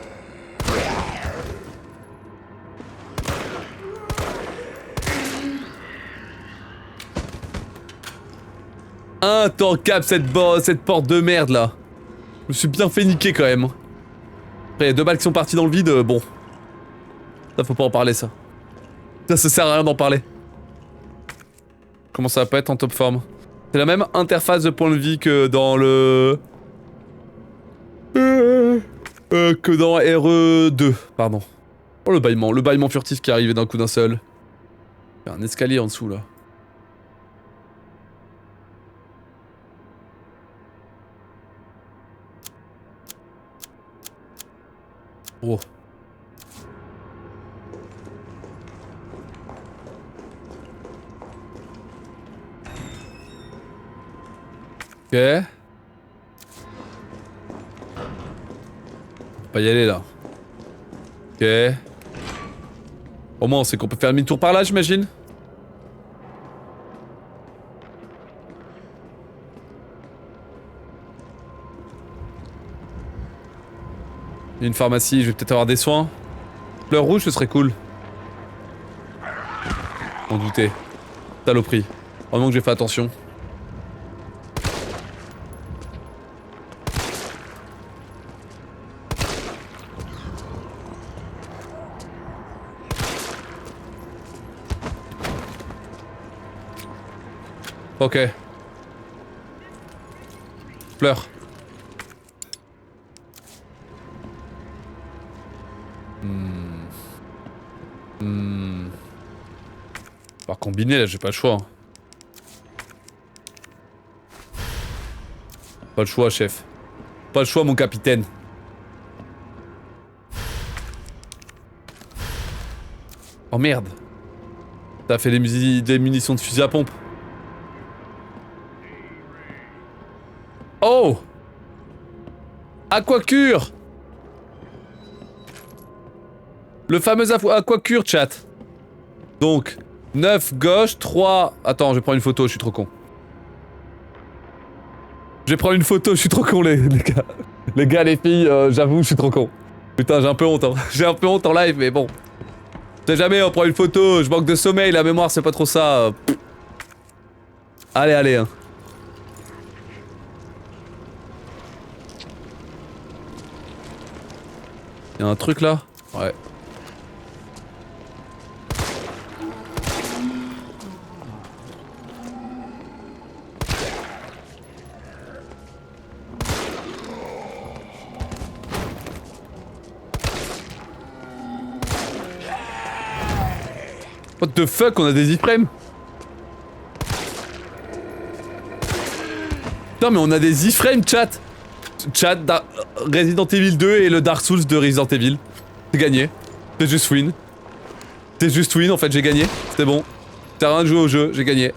Intankable cette porte de merde là. Je me suis bien fait niquer quand même. Après, il y a 2 balles qui sont parties dans le vide, bon. Ça faut pas en parler ça. Ça sert à rien d'en parler. Comment ça va pas être en top forme? C'est la même interface de point de vie que dans le... que dans RE2, pardon. Oh le bâillement furtif qui est arrivé d'un coup d'un seul. Il y a un escalier en dessous là. Oh. Ok. On va y aller là. Ok. Au moins on sait qu'on peut faire demi-tour par là, j'imagine. Il y a une pharmacie, je vais peut-être avoir des soins. Fleur rouge, ce serait cool. On doutait. Saloperie. Vraiment que j'ai fait attention. Ok. Fleur. On va combiner là, j'ai pas le choix. Hein. Pas le choix, chef. Pas le choix, mon capitaine. Oh merde. T'as fait des munitions de fusil à pompe. Oh! Aquacure! Le fameux aquacure, chat. Donc, 9 gauche, 3... Attends, je vais prendre une photo, je suis trop con. Je vais prendre une photo, je suis trop con, les gars. Les gars, les filles, j'avoue, je suis trop con. Putain, j'ai un peu honte, hein. J'ai un peu honte en live, mais bon. Je sais jamais, on prend une photo, je manque de sommeil, la mémoire, c'est pas trop ça. Allez, allez, hein. Y'a un truc là? Ouais. What the fuck, on a des iframes? Putain mais on a des iframes, chat. Chat, Resident Evil 2 et le Dark Souls de Resident Evil. C'est gagné. C'est juste win. C'est juste win, en fait, j'ai gagné. C'était bon. T'as rien de jouer au jeu, j'ai gagné.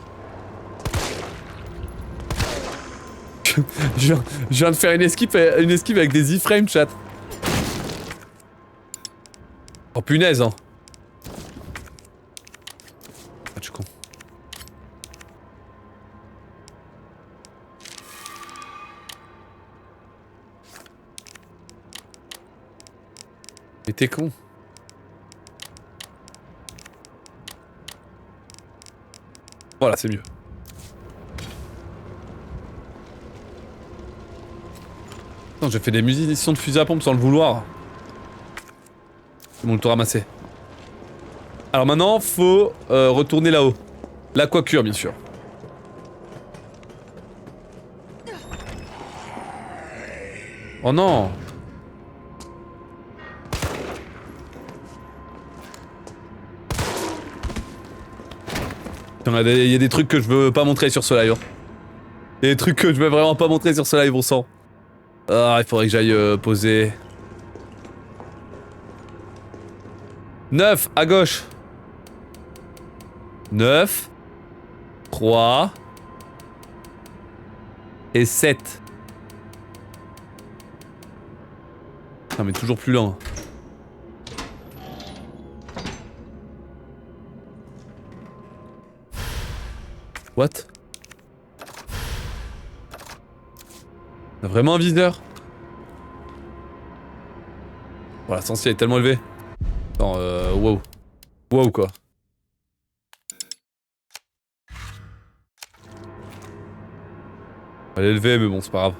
je viens de faire une esquive avec des iframes, chat. Oh punaise, hein. Ah, je suis con. Mais t'es con. Voilà, c'est mieux. Attends, j'ai fait des munitions de fusil à pompe sans le vouloir. C'est bon, le tout ramassé. Alors maintenant, faut retourner là-haut. L'aquacure, bien sûr. Oh non! Il y a des trucs que je veux pas montrer sur ce live. Hein. Il y a des trucs que je veux vraiment pas montrer sur ce live, on sent. Ah, il faudrait que j'aille poser. 9 à gauche. 9. 3. Et 7. Non mais toujours plus lent. What? On a vraiment un viseur? Voilà, la sensibilité est tellement élevée. Attends, wow. Wow, quoi. Elle est élevée, mais bon, c'est pas grave.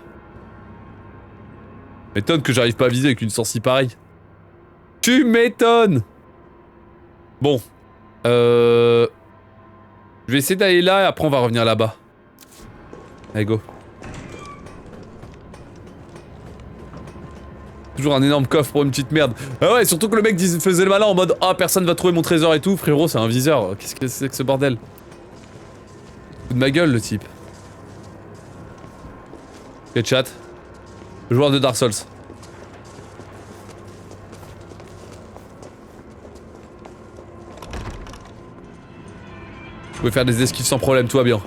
M'étonne que j'arrive pas à viser avec une sensi pareille. Tu m'étonnes! Bon. Je vais essayer d'aller là et après on va revenir là-bas. Allez, go. Toujours un énorme coffre pour une petite merde. Ah ouais, surtout que le mec faisait le malin en mode ah, personne va trouver mon trésor et tout. Frérot, c'est un viseur. Qu'est-ce que c'est que ce bordel? Coup de ma gueule, le type. Ok, chat. Joueur de Dark Souls. Vous pouvez faire des esquives sans problème, tout va bien.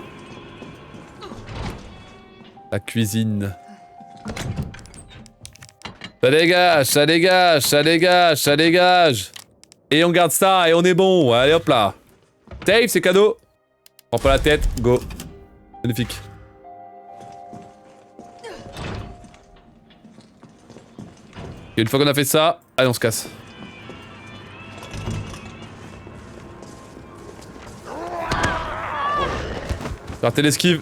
La cuisine. Ça dégage, ça dégage, ça dégage, ça dégage. Et on garde ça et on est bon. Allez hop là. Dave, c'est cadeau. Prends pas la tête, go. Magnifique. Et une fois qu'on a fait ça, allez on se casse. Ratez l'esquive.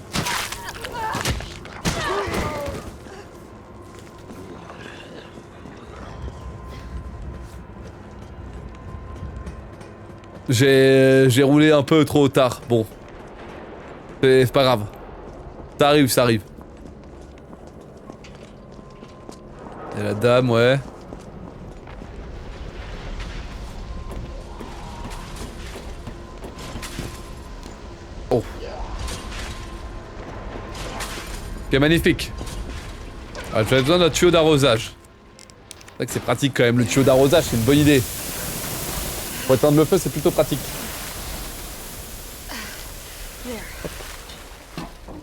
J'ai roulé un peu trop tard. Bon. C'est pas grave. Ça arrive, ça arrive. Et la dame, ouais. Oh. Ok, magnifique. Ah, j'avais besoin d'un tuyau d'arrosage. C'est vrai que c'est pratique quand même, le tuyau d'arrosage, c'est une bonne idée. Pour éteindre le feu, c'est plutôt pratique.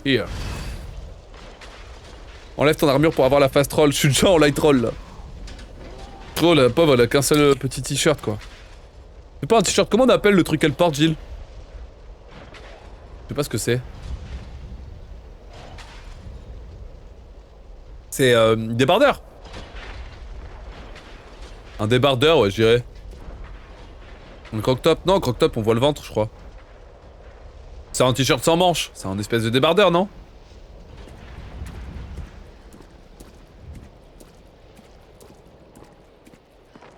Here. Enlève ton armure pour avoir la fast roll. Je suis déjà en light roll là. Oh la pauvre, elle a qu'un seul petit t-shirt quoi. C'est pas un t-shirt, comment on appelle le truc qu'elle porte, Jill? Je sais pas ce que c'est. C'est débardeur. Un débardeur, ouais, je dirais. Un croc-top? Non, croc-top, on voit le ventre, je crois. C'est un t-shirt sans manches. C'est un espèce de débardeur, non?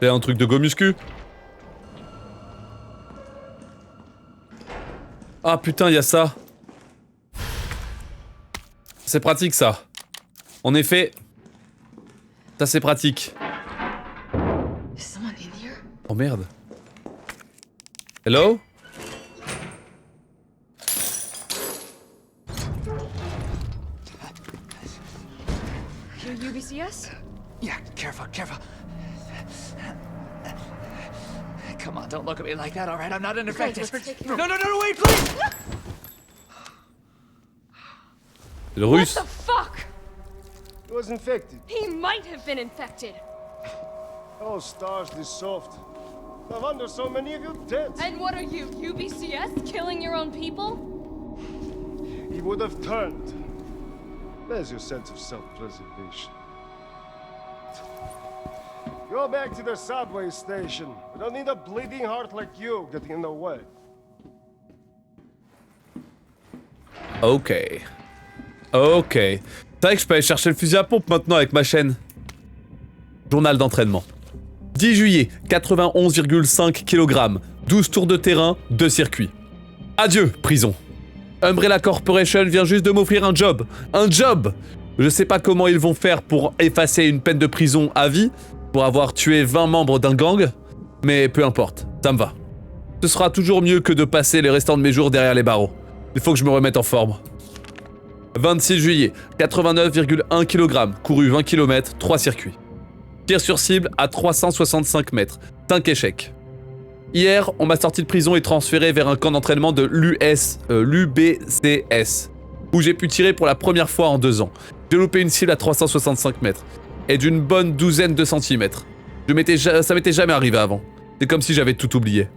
C'est un truc de go muscu. Ah putain, il y a ça. C'est pratique ça. En effet, ça c'est pratique. Oh merde. Hello? You're UBCS? Yeah, careful, careful. Come on, don't look at me like that, alright? I'm not an infected. No, wait, please! Le russe. What the fuck? He was infected. He might have been infected. Oh, stars, this soft. No wonder so many of you dead. And what are you, UBCS? Killing your own people? He would have turned. There's your sense of self-preservation. Go back to the subway station. We don't need a bleeding heart like you getting in the way. Ok. Ok. C'est vrai que je peux aller chercher le fusil à pompe maintenant avec ma chaîne. Journal d'entraînement. 10 juillet, 91,5 kg. 12 tours de terrain, 2 circuits. Adieu, prison. Umbrella Corporation vient juste de m'offrir un job. Un job! Je sais pas comment ils vont faire pour effacer une peine de prison à vie, pour avoir tué 20 membres d'un gang, mais peu importe, ça me va. Ce sera toujours mieux que de passer les restants de mes jours derrière les barreaux. Il faut que je me remette en forme. 26 juillet, 89,1 kg, couru 20 km, 3 circuits. Tir sur cible à 365 mètres, 5 échecs. Hier, on m'a sorti de prison et transféré vers un camp d'entraînement de l'UBCS, où j'ai pu tirer pour la première fois en 2 ans. J'ai loupé une cible à 365 mètres, et d'une bonne douzaine de centimètres. Ça m'était jamais arrivé avant. C'est comme si j'avais tout oublié.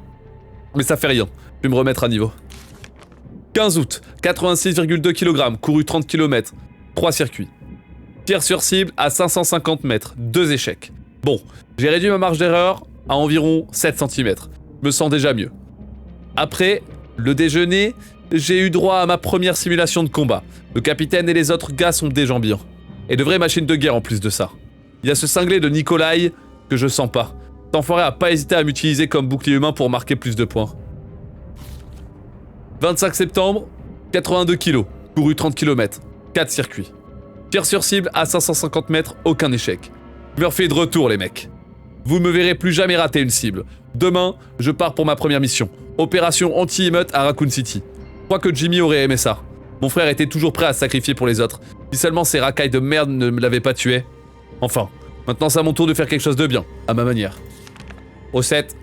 Mais ça fait rien, je vais me remettre à niveau. 15 août, 86,2 kg, couru 30 km, 3 circuits. Tir sur cible à 550 mètres, 2 échecs. Bon, j'ai réduit ma marge d'erreur à environ 7 cm. Je me sens déjà mieux. Après, le déjeuner, j'ai eu droit à ma première simulation de combat. Le capitaine et les autres gars sont déjambiants. Et de vraies machines de guerre en plus de ça. Il y a ce cinglé de Nikolai que je sens pas. Cet enfoiré a pas hésité à m'utiliser comme bouclier humain pour marquer plus de points. 25 septembre, 82 kg, couru 30 km, 4 circuits. Tir sur cible à 550 mètres, aucun échec. Murphy est de retour les mecs. Vous me verrez plus jamais rater une cible. Demain, je pars pour ma première mission. Opération anti-émeute à Raccoon City. Je crois que Jimmy aurait aimé ça. Mon frère était toujours prêt à se sacrifier pour les autres. Si seulement ces racailles de merde ne me l'avaient pas tué. Enfin, maintenant c'est à mon tour de faire quelque chose de bien, à ma manière. Au 7,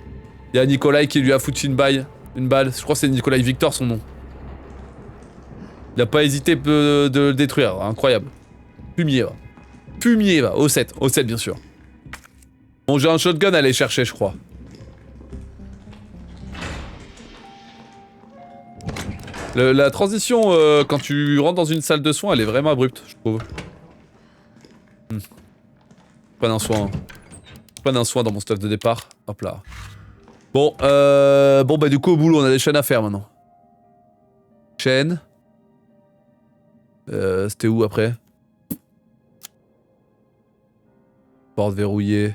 il y a Nikolai qui lui a foutu une balle. Je crois que c'est Nikolai Victor son nom. Il a pas hésité de le détruire, incroyable. Fumier va. Fumier va, au 7 bien sûr. Bon, j'ai un shotgun à aller chercher, je crois. La transition quand tu rentres dans une salle de soins, elle est vraiment abrupte, je trouve. Pas d'un soin. prenne un soin dans mon stuff de départ. Hop là. Bon, bah du coup au boulot on a des chaînes à faire maintenant. Chaîne. C'était où après? Porte verrouillée.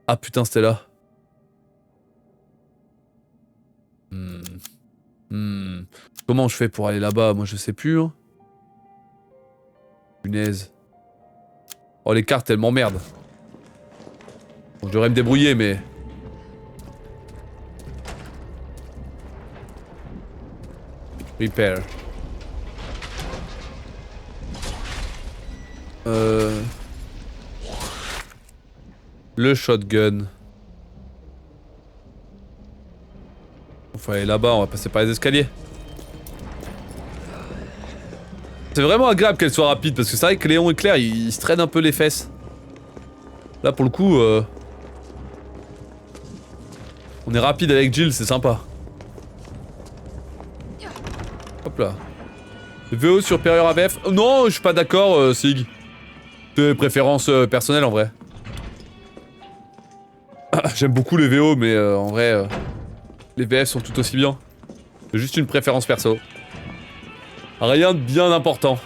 Ah putain c'était là. Comment je fais pour aller là-bas? Moi je sais plus. Hein. Punaise. Oh les cartes elles m'emmerdent. Bon, je devrais me débrouiller mais... Repair. Le shotgun. Faut aller là-bas, on va passer par les escaliers. C'est vraiment agréable qu'elle soit rapide parce que c'est vrai que Léon et Claire ils se traînent un peu les fesses. Là pour le coup on est rapide avec Jill, c'est sympa. Hop là. VO supérieur à VF. Non, je suis pas d'accord Sig. C'est préférence personnelle en vrai. J'aime beaucoup les VO mais en vrai les VF sont tout aussi bien. C'est juste une préférence perso. Rien de bien important.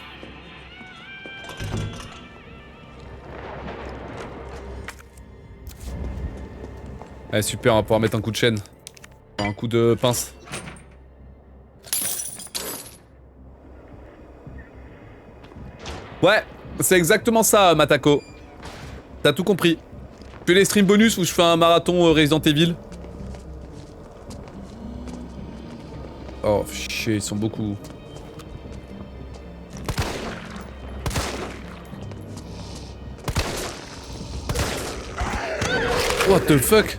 Allez super, on va pouvoir mettre un coup de chaîne. Enfin, un coup de pince. Ouais, c'est exactement ça Matako. T'as tout compris. Je fais les streams bonus où je fais un marathon Resident Evil. Oh chier, ils sont beaucoup. What the fuck?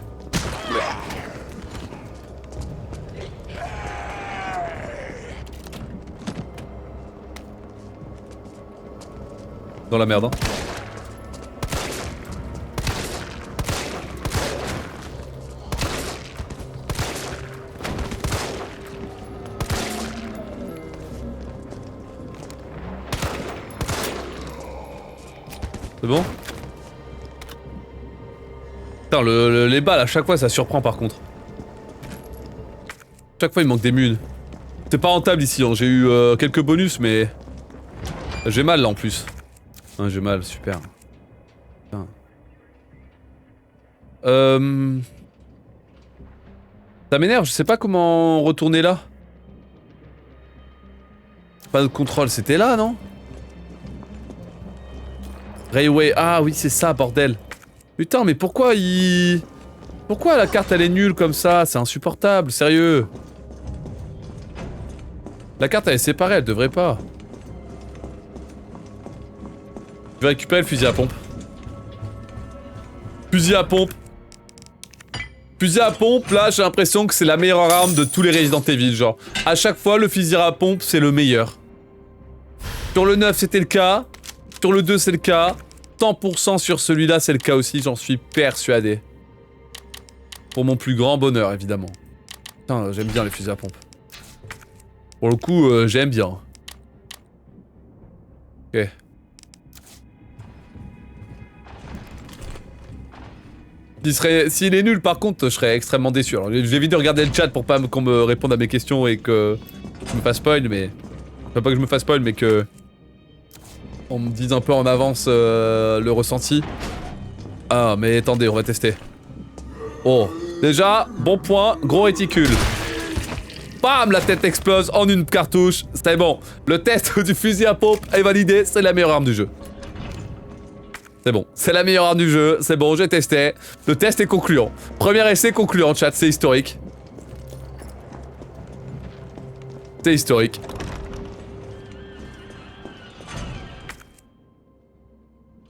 Dans la merde hein. C'est bon? Putain, les balles à chaque fois ça surprend par contre. Chaque fois il manque des mules. C'est pas rentable ici, hein. J'ai eu quelques bonus mais... J'ai mal là en plus. Hein, j'ai mal, super. Putain. Ça m'énerve, je sais pas comment retourner là. Pas de contrôle, c'était là non? Railway, ah oui c'est ça bordel. Putain mais pourquoi il... Pourquoi la carte elle est nulle comme ça? C'est insupportable, sérieux. La carte elle est séparée, elle devrait pas. Je vais récupérer le fusil à pompe. Fusil à pompe. Fusil à pompe, là j'ai l'impression que c'est la meilleure arme de tous les Resident Evil, genre. À chaque fois le fusil à pompe c'est le meilleur. Sur le 9 c'était le cas. Sur le 2 c'est le cas. 100% sur celui-là c'est le cas aussi, j'en suis persuadé. Pour mon plus grand bonheur évidemment. Putain j'aime bien les fusils à pompe. Pour le coup j'aime bien. Ok. S'il est nul par contre je serais extrêmement déçu. Alors j'ai vite de regarder le chat pour pas qu'on me réponde à mes questions et que je me fasse spoil mais... Enfin pas que je me fasse spoil mais que... On me dise un peu en avance le ressenti. Ah mais attendez on va tester. Oh déjà bon point, gros réticule. Bam la tête explose en une cartouche. C'était bon. Le test du fusil à pompe est validé, c'est la meilleure arme du jeu. C'est bon, c'est la meilleure arme du jeu, c'est bon, j'ai testé. Le test est concluant. Premier essai concluant, chat, c'est historique. C'est historique.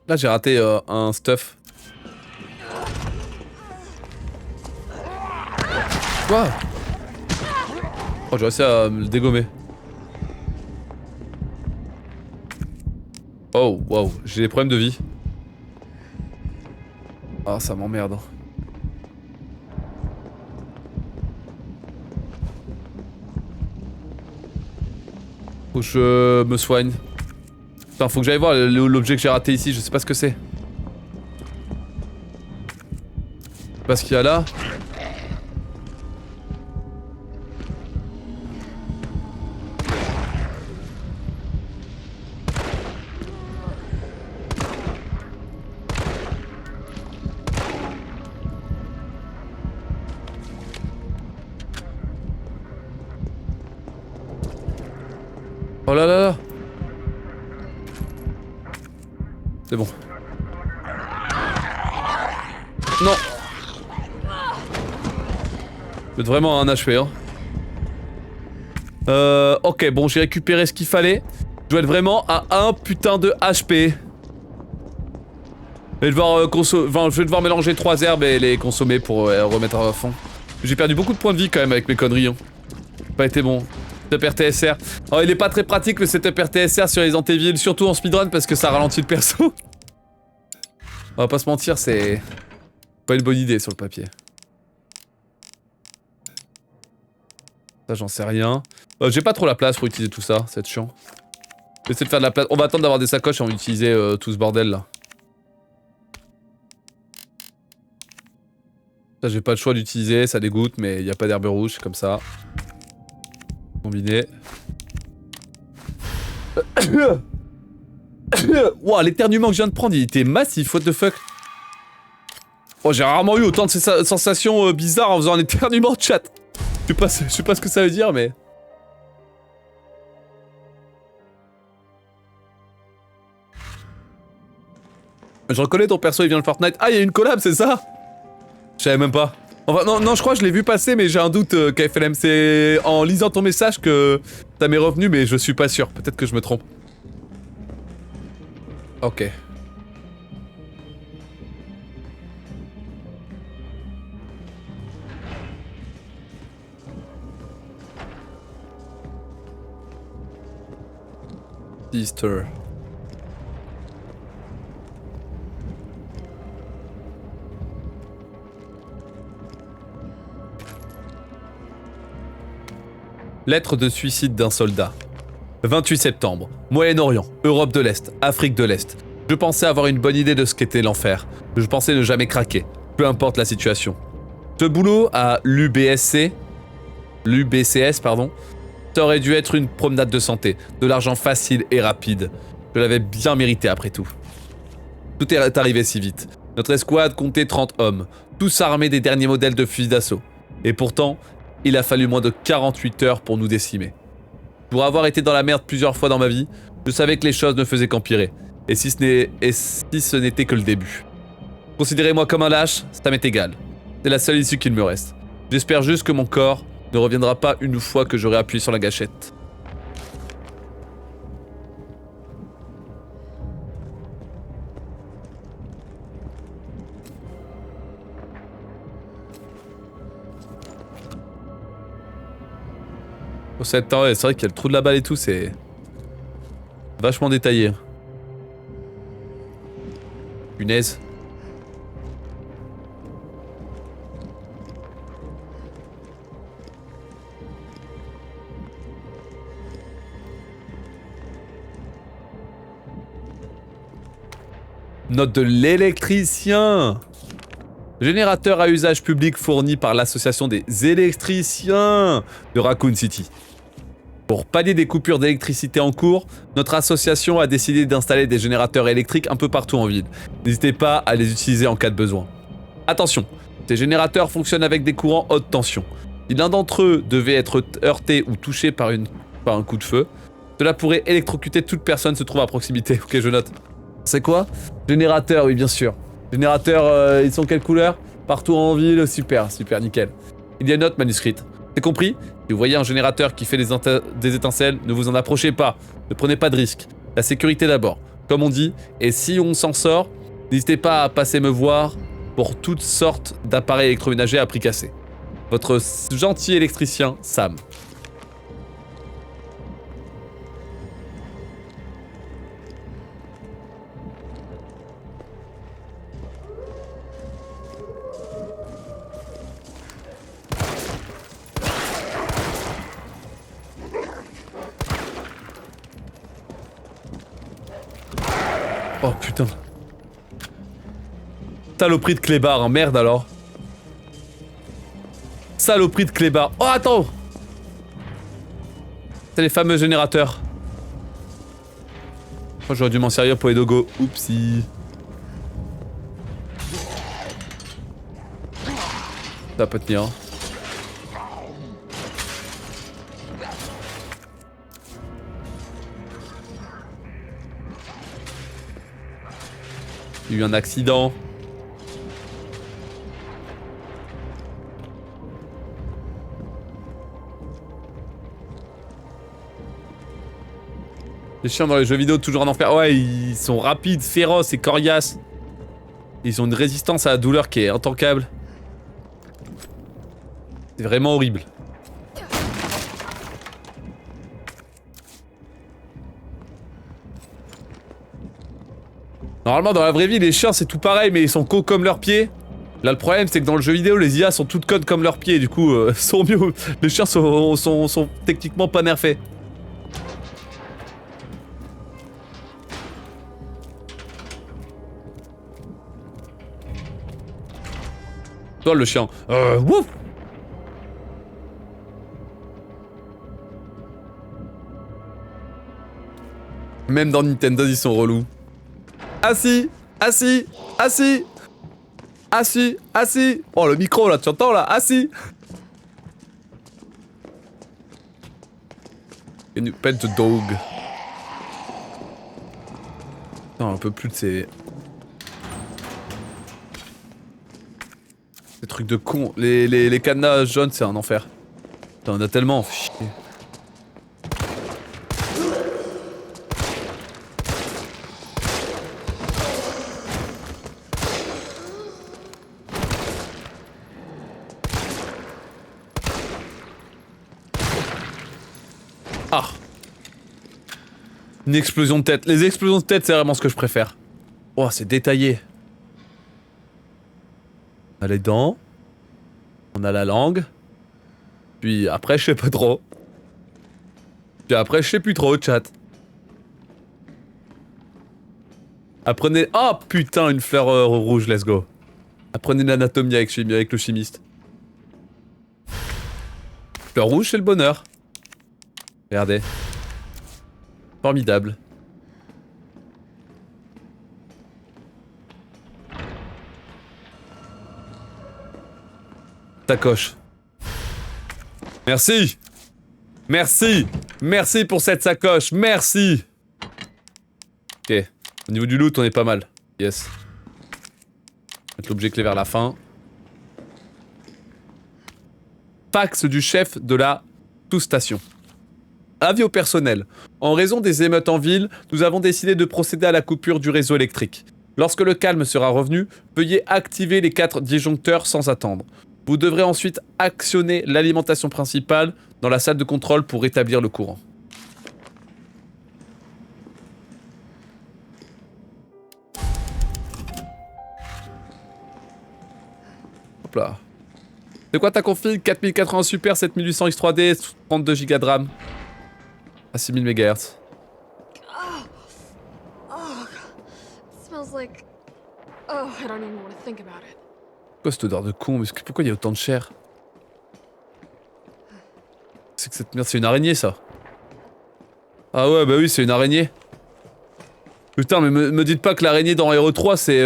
Là, j'ai raté un stuff. Quoi? Oh, j'ai réussi à me le dégommer. Oh, wow, j'ai des problèmes de vie. Ah, ça m'emmerde. Faut que je me soigne. Enfin, faut que j'aille voir l'objet que j'ai raté ici, je sais pas ce que c'est. Je sais pas ce qu'il y a là. Oh là là là. C'est bon. Non. Je vais vraiment un HP hein. Ok bon j'ai récupéré ce qu'il fallait. Je dois être vraiment à 1 putain de HP. Je vais devoir mélanger 3 herbes et les consommer pour remettre à fond. J'ai perdu beaucoup de points de vie quand même avec mes conneries hein. Pas été bon. Setup RTSR. Oh il est pas très pratique le setup RTSR sur Resident Evil, surtout en speedrun parce que ça ralentit le perso. On va pas se mentir, c'est pas une bonne idée sur le papier. Ça j'en sais rien. J'ai pas trop la place pour utiliser tout ça, c'est chiant. Je vais essayer de faire de la place. On va attendre d'avoir des sacoches et on va utiliser tout ce bordel là. Ça j'ai pas le choix d'utiliser, ça dégoûte mais il y a pas d'herbe rouge, c'est comme ça. Combiné. Wow, l'éternuement que je viens de prendre, il était massif, what the fuck. Oh, j'ai rarement eu autant de sensations bizarres en faisant un éternuement de chat. Je sais pas ce que ça veut dire, mais... Je reconnais ton perso, il vient de Fortnite. Ah, il y a une collab, c'est ça? Je savais même pas. Enfin, non, je crois que je l'ai vu passer, mais j'ai un doute, KFLM. C'est en lisant ton message que ça m'est revenu, mais je suis pas sûr. Peut-être que je me trompe. Ok. Easter. Lettre de suicide d'un soldat. 28 septembre. Moyen-Orient, Europe de l'Est, Afrique de l'Est. Je pensais avoir une bonne idée de ce qu'était l'enfer. Je pensais ne jamais craquer, peu importe la situation. Ce boulot à l'UBCS, ça aurait dû être une promenade de santé, de l'argent facile et rapide. Je l'avais bien mérité après tout. Tout est arrivé si vite. Notre escouade comptait 30 hommes, tous armés des derniers modèles de fusils d'assaut. Et pourtant, il a fallu moins de 48 heures pour nous décimer. Pour avoir été dans la merde plusieurs fois dans ma vie, je savais que les choses ne faisaient qu'empirer. Et si ce n'était que le début. Considérez-moi comme un lâche, ça m'est égal. C'est la seule issue qu'il me reste. J'espère juste que mon corps ne reviendra pas une fois que j'aurai appuyé sur la gâchette. Oh, c'est vrai qu'il y a le trou de la balle et tout, c'est vachement détaillé. Punaise. Note de l'électricien. Générateur à usage public fourni par l'association des électriciens de Raccoon City. Pour pallier des coupures d'électricité en cours, notre association a décidé d'installer des générateurs électriques un peu partout en ville. N'hésitez pas à les utiliser en cas de besoin. Attention, ces générateurs fonctionnent avec des courants haute tension. Si l'un d'entre eux devait être heurté ou touché par un coup de feu, cela pourrait électrocuter toute personne se trouvant à proximité. Ok, je note. C'est quoi? Générateur, oui bien sûr. Générateurs, ils sont quelle couleur? Partout en ville, super, nickel. Il y a une note manuscrite. C'est compris? Si vous voyez un générateur qui fait des étincelles, ne vous en approchez pas. Ne prenez pas de risques. La sécurité d'abord, comme on dit. Et si on s'en sort, n'hésitez pas à passer me voir pour toutes sortes d'appareils électroménagers à prix cassé. Votre gentil électricien, Sam. Oh putain. Saloperie de clébard, hein. Merde alors. Saloperie de clébard. Oh attends. C'est les fameux générateurs. Oh, j'aurais dû m'en servir pour les dogos. Oupsie. Ça peut tenir. Il y a eu un accident. Les chiens dans les jeux vidéo, toujours en enfer. Ouais, ils sont rapides, féroces et coriaces. Ils ont une résistance à la douleur qui est intankable. C'est vraiment horrible. Normalement, dans la vraie vie, les chiens, c'est tout pareil, mais ils sont cons comme leurs pieds. Là, le problème, c'est que dans le jeu vidéo, les IA sont toutes connes comme leurs pieds. Du coup, sont mieux. Les chiens sont techniquement pas nerfés. Toi, le chien. Wouf! Même dans Nintendo, ils sont relous. Assis, assis, assis, assis, assis. Oh, le micro là, tu entends là? Assis. Une pet de dog. Non, un peu plus de ces trucs de con. Les cadenas jaunes, c'est un enfer. Putain, on a tellement. Chier. Ah. Une explosion de tête. Les explosions de tête, c'est vraiment ce que je préfère. Oh, c'est détaillé. On a les dents. On a la langue. Puis après, je sais pas trop. Puis après, je sais plus trop, chat. Apprenez... Oh putain, une fleur rouge, let's go. Apprenez l'anatomie avec le chimiste. Fleur rouge, c'est le bonheur. Regardez. Formidable. Sacoche. Merci. Merci. Merci pour cette sacoche. Merci. Ok. Au niveau du loot, on est pas mal. Yes. Mettre l'objet clé vers la fin. Fax du chef de la sous-station. Avis au personnel. En raison des émeutes en ville, nous avons décidé de procéder à la coupure du réseau électrique. Lorsque le calme sera revenu, veuillez activer les 4 disjoncteurs sans attendre. Vous devrez ensuite actionner l'alimentation principale dans la salle de contrôle pour rétablir le courant. Hop là. C'est quoi ta config? 4080 Super, 7800 X3D, 32 Go de RAM. À 6000 MHz. Smells like... Oh, I don't even want to think about it. Pourquoi cette odeur de con? Mais pourquoi il y a autant de chair? C'est que cette merde, c'est une araignée ça. Ah ouais, bah oui, c'est une araignée. Putain, mais me dites pas que l'araignée dans Hero 3, c'est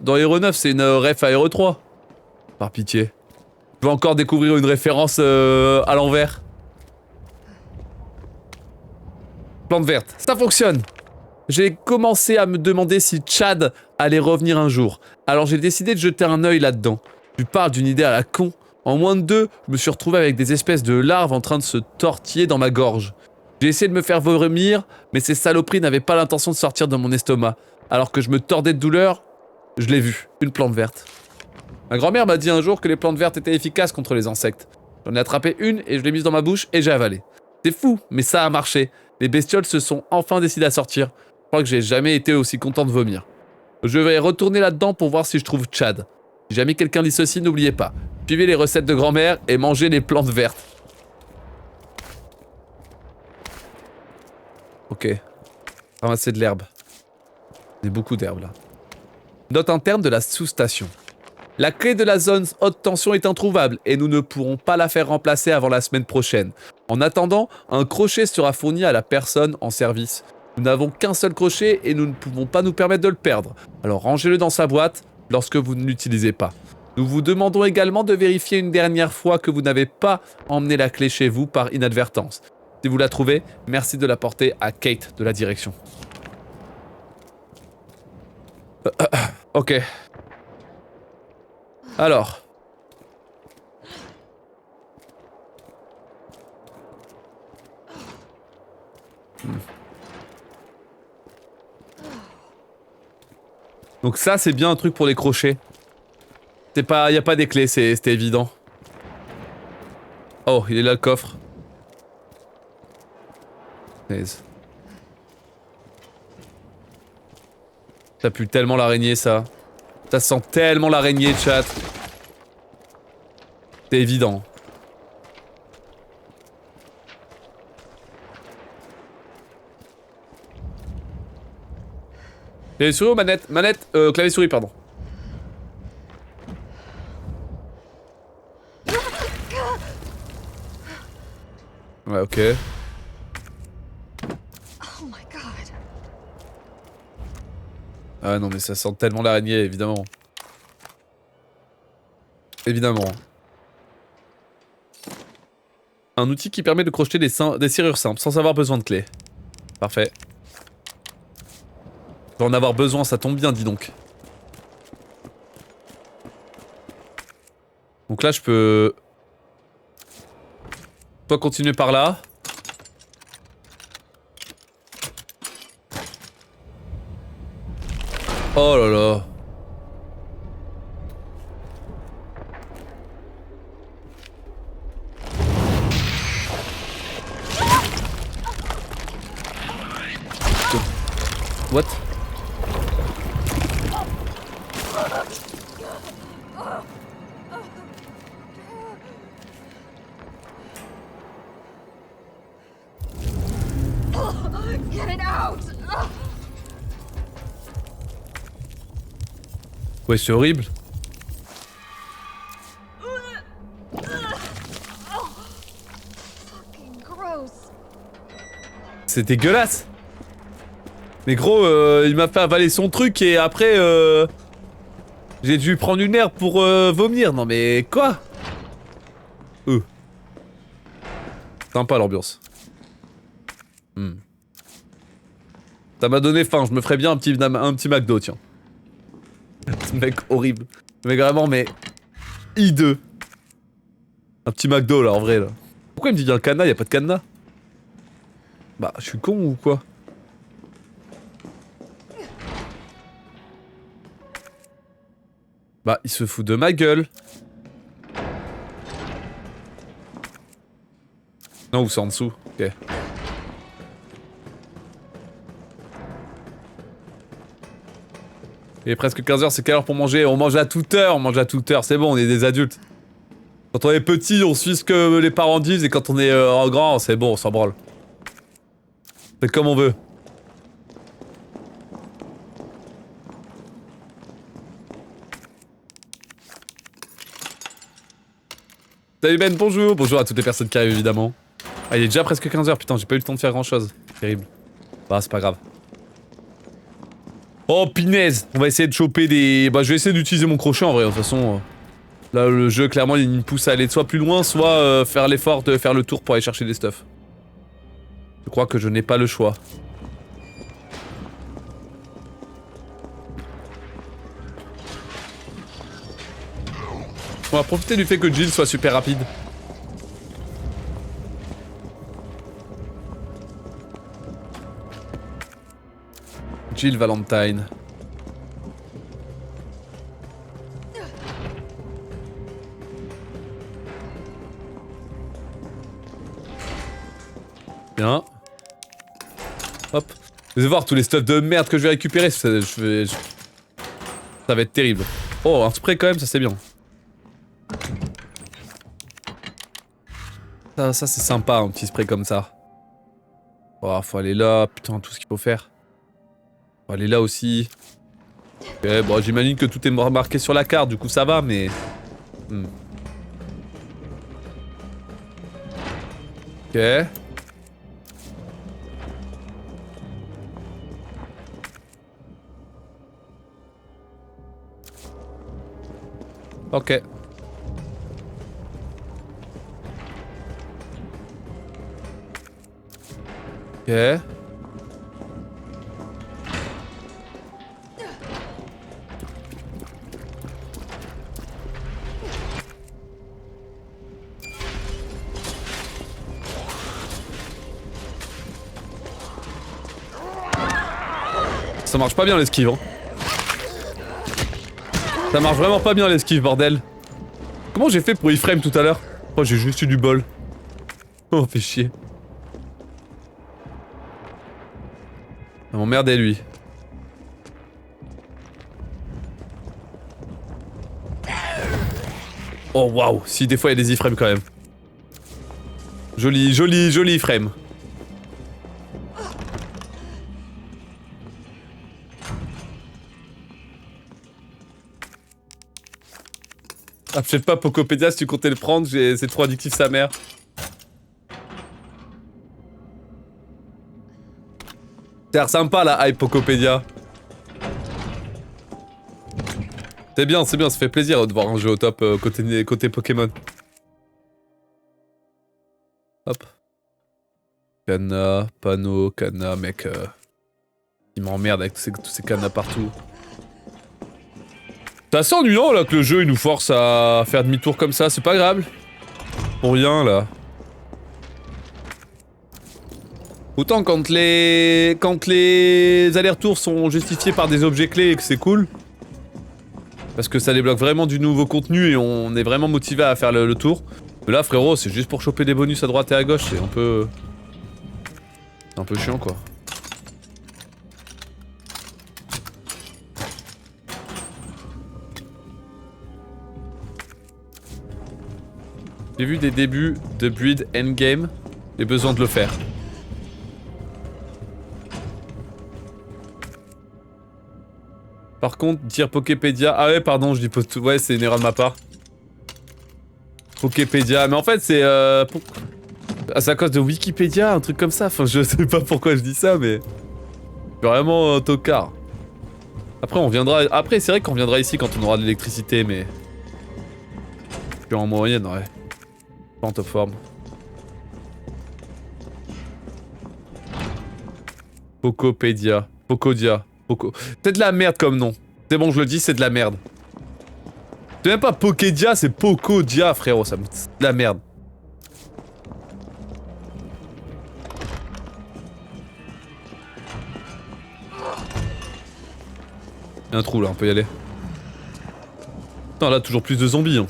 dans Hero 9, c'est une ref à Hero 3. Par pitié. Je vais encore découvrir une référence à l'envers. Plante verte, ça fonctionne. J'ai commencé à me demander si Chad allait revenir un jour. Alors j'ai décidé de jeter un œil là-dedans. Tu parles d'une idée à la con. En moins de 2, je me suis retrouvé avec des espèces de larves en train de se tortiller dans ma gorge. J'ai essayé de me faire vomir, mais ces saloperies n'avaient pas l'intention de sortir de mon estomac. Alors que je me tordais de douleur, je l'ai vu, une plante verte. Ma grand-mère m'a dit un jour que les plantes vertes étaient efficaces contre les insectes. J'en ai attrapé une et je l'ai mise dans ma bouche et j'ai avalé. C'est fou, mais ça a marché. Les bestioles se sont enfin décidées à sortir. Je crois que j'ai jamais été aussi content de vomir. Je vais retourner là-dedans pour voir si je trouve Chad. Si jamais quelqu'un dit ceci, n'oubliez pas. Suivez les recettes de grand-mère et mangez les plantes vertes. Ok. Ramasser de l'herbe. Il y a beaucoup d'herbes là. Note interne de la sous-station. La clé de la zone haute tension est introuvable et nous ne pourrons pas la faire remplacer avant la semaine prochaine. En attendant, un crochet sera fourni à la personne en service. Nous n'avons qu'un seul crochet et nous ne pouvons pas nous permettre de le perdre. Alors rangez-le dans sa boîte lorsque vous ne l'utilisez pas. Nous vous demandons également de vérifier une dernière fois que vous n'avez pas emmené la clé chez vous par inadvertance. Si vous la trouvez, merci de la porter à Kate de la direction. Ok. Alors. Donc ça, c'est bien un truc pour les crochets. C'est pas, y a pas des clés, c'était évident. Oh, il est là le coffre. Ça pue tellement l'araignée, ça. Ça sent tellement l'araignée, chat. C'est évident. Clavier souris ou manette? Manette, clavier souris, pardon. Ouais, ok. Oh my god. Ah non, mais ça sent tellement l'araignée, évidemment. Évidemment. Un outil qui permet de crocheter des serrures simples sans avoir besoin de clés. Parfait. Je vais en avoir besoin, ça tombe bien, dis donc. Donc là, je peux... Soit continuer par là. Oh là là. What? Get it out! Ouais, c'est horrible. Fucking gross. C'est dégueulasse. Mais gros, il m'a fait avaler son truc et après, j'ai dû prendre une herbe pour vomir. Non mais quoi? Sympa l'ambiance. Ça m'a donné faim, je me ferais bien un petit McDo, tiens. Ce mec horrible. Mais vraiment, mais... hideux. Un petit McDo là, en vrai là. Pourquoi il me dit qu'il y a un cadenas, il y a pas de cadenas? Bah, je suis con ou quoi? Bah, il se fout de ma gueule. Non, ou c'est en dessous. Ok. Il est presque 15h, c'est quelle heure pour manger? On mange à toute heure, c'est bon, on est des adultes. Quand on est petit, on suit ce que les parents disent, et quand on est en grand, c'est bon, on s'en branle. C'est comme on veut. Salut Ben, bonjour. Bonjour à toutes les personnes qui arrivent évidemment. Ah, il est déjà presque 15h, putain, j'ai pas eu le temps de faire grand chose. Terrible. Bah, c'est pas grave. Oh, pinaise. On va essayer de choper des... Bah, je vais essayer d'utiliser mon crochet en vrai, de toute façon. Là, le jeu, clairement, il me pousse à aller soit plus loin, soit faire l'effort de faire le tour pour aller chercher des stuff. Je crois que je n'ai pas le choix. On va profiter du fait que Jill soit super rapide. Jill Valentine. Bien. Hop. Vous allez voir tous les stuffs de merde que je vais récupérer. Ça va être terrible. Oh, un spray quand même, ça c'est bien. Ça c'est sympa, un petit spray comme ça. Oh, faut aller là, putain, tout ce qu'il faut faire. Elle est là aussi. Ok, bon, j'imagine que tout est marqué sur la carte, du coup ça va, mais... Ok. Ok. Ok. Ça marche pas bien l'esquive, hein. Ça marche vraiment pas bien l'esquive, bordel. Comment j'ai fait pour iframe tout à l'heure? Oh, j'ai juste eu du bol. Oh, fait chier. Ça m'emmerdait, lui. Oh, waouh. Si, des fois, il y a des iframes quand même. Joli, joli, joli iframe. Achète pas Pokopédia si tu comptais le prendre, c'est trop addictif sa mère. Ça a l'air sympa la hype Pokopédia. C'est bien, ça fait plaisir de voir un jeu au top côté Pokémon. Hop. Canna, panneau, canna, mec. Il m'emmerde avec tous ces cannas partout. C'est assez ennuyant là que le jeu il nous force à faire demi-tour comme ça, c'est pas grave. Pour rien là. Autant quand les allers-retours sont justifiés par des objets clés et que c'est cool. Parce que ça débloque vraiment du nouveau contenu et on est vraiment motivé à faire le tour. Mais là frérot, c'est juste pour choper des bonus à droite et à gauche, c'est un peu chiant quoi. J'ai vu des débuts de build endgame, j'ai besoin de le faire. Par contre, dire Poképédia... Ah ouais, pardon, je dis... Ouais, c'est une erreur de ma part. Poképédia, mais en fait c'est... c'est à cause de Wikipédia, un truc comme ça. Enfin, je sais pas pourquoi je dis ça, mais... Vraiment tocard. Après, on viendra... Après, c'est vrai qu'on viendra ici quand on aura de l'électricité, mais... Je suis en moyenne, ouais. Pas en top forme. Pokopédia. Pocodia. Poco... C'est de la merde comme nom. C'est bon, je le dis, c'est de la merde. C'est même pas Pokédia, c'est Pocodia, frérot. C'est de la merde. Il y a un trou là, on peut y aller. Putain, là, toujours plus de zombies. Hein.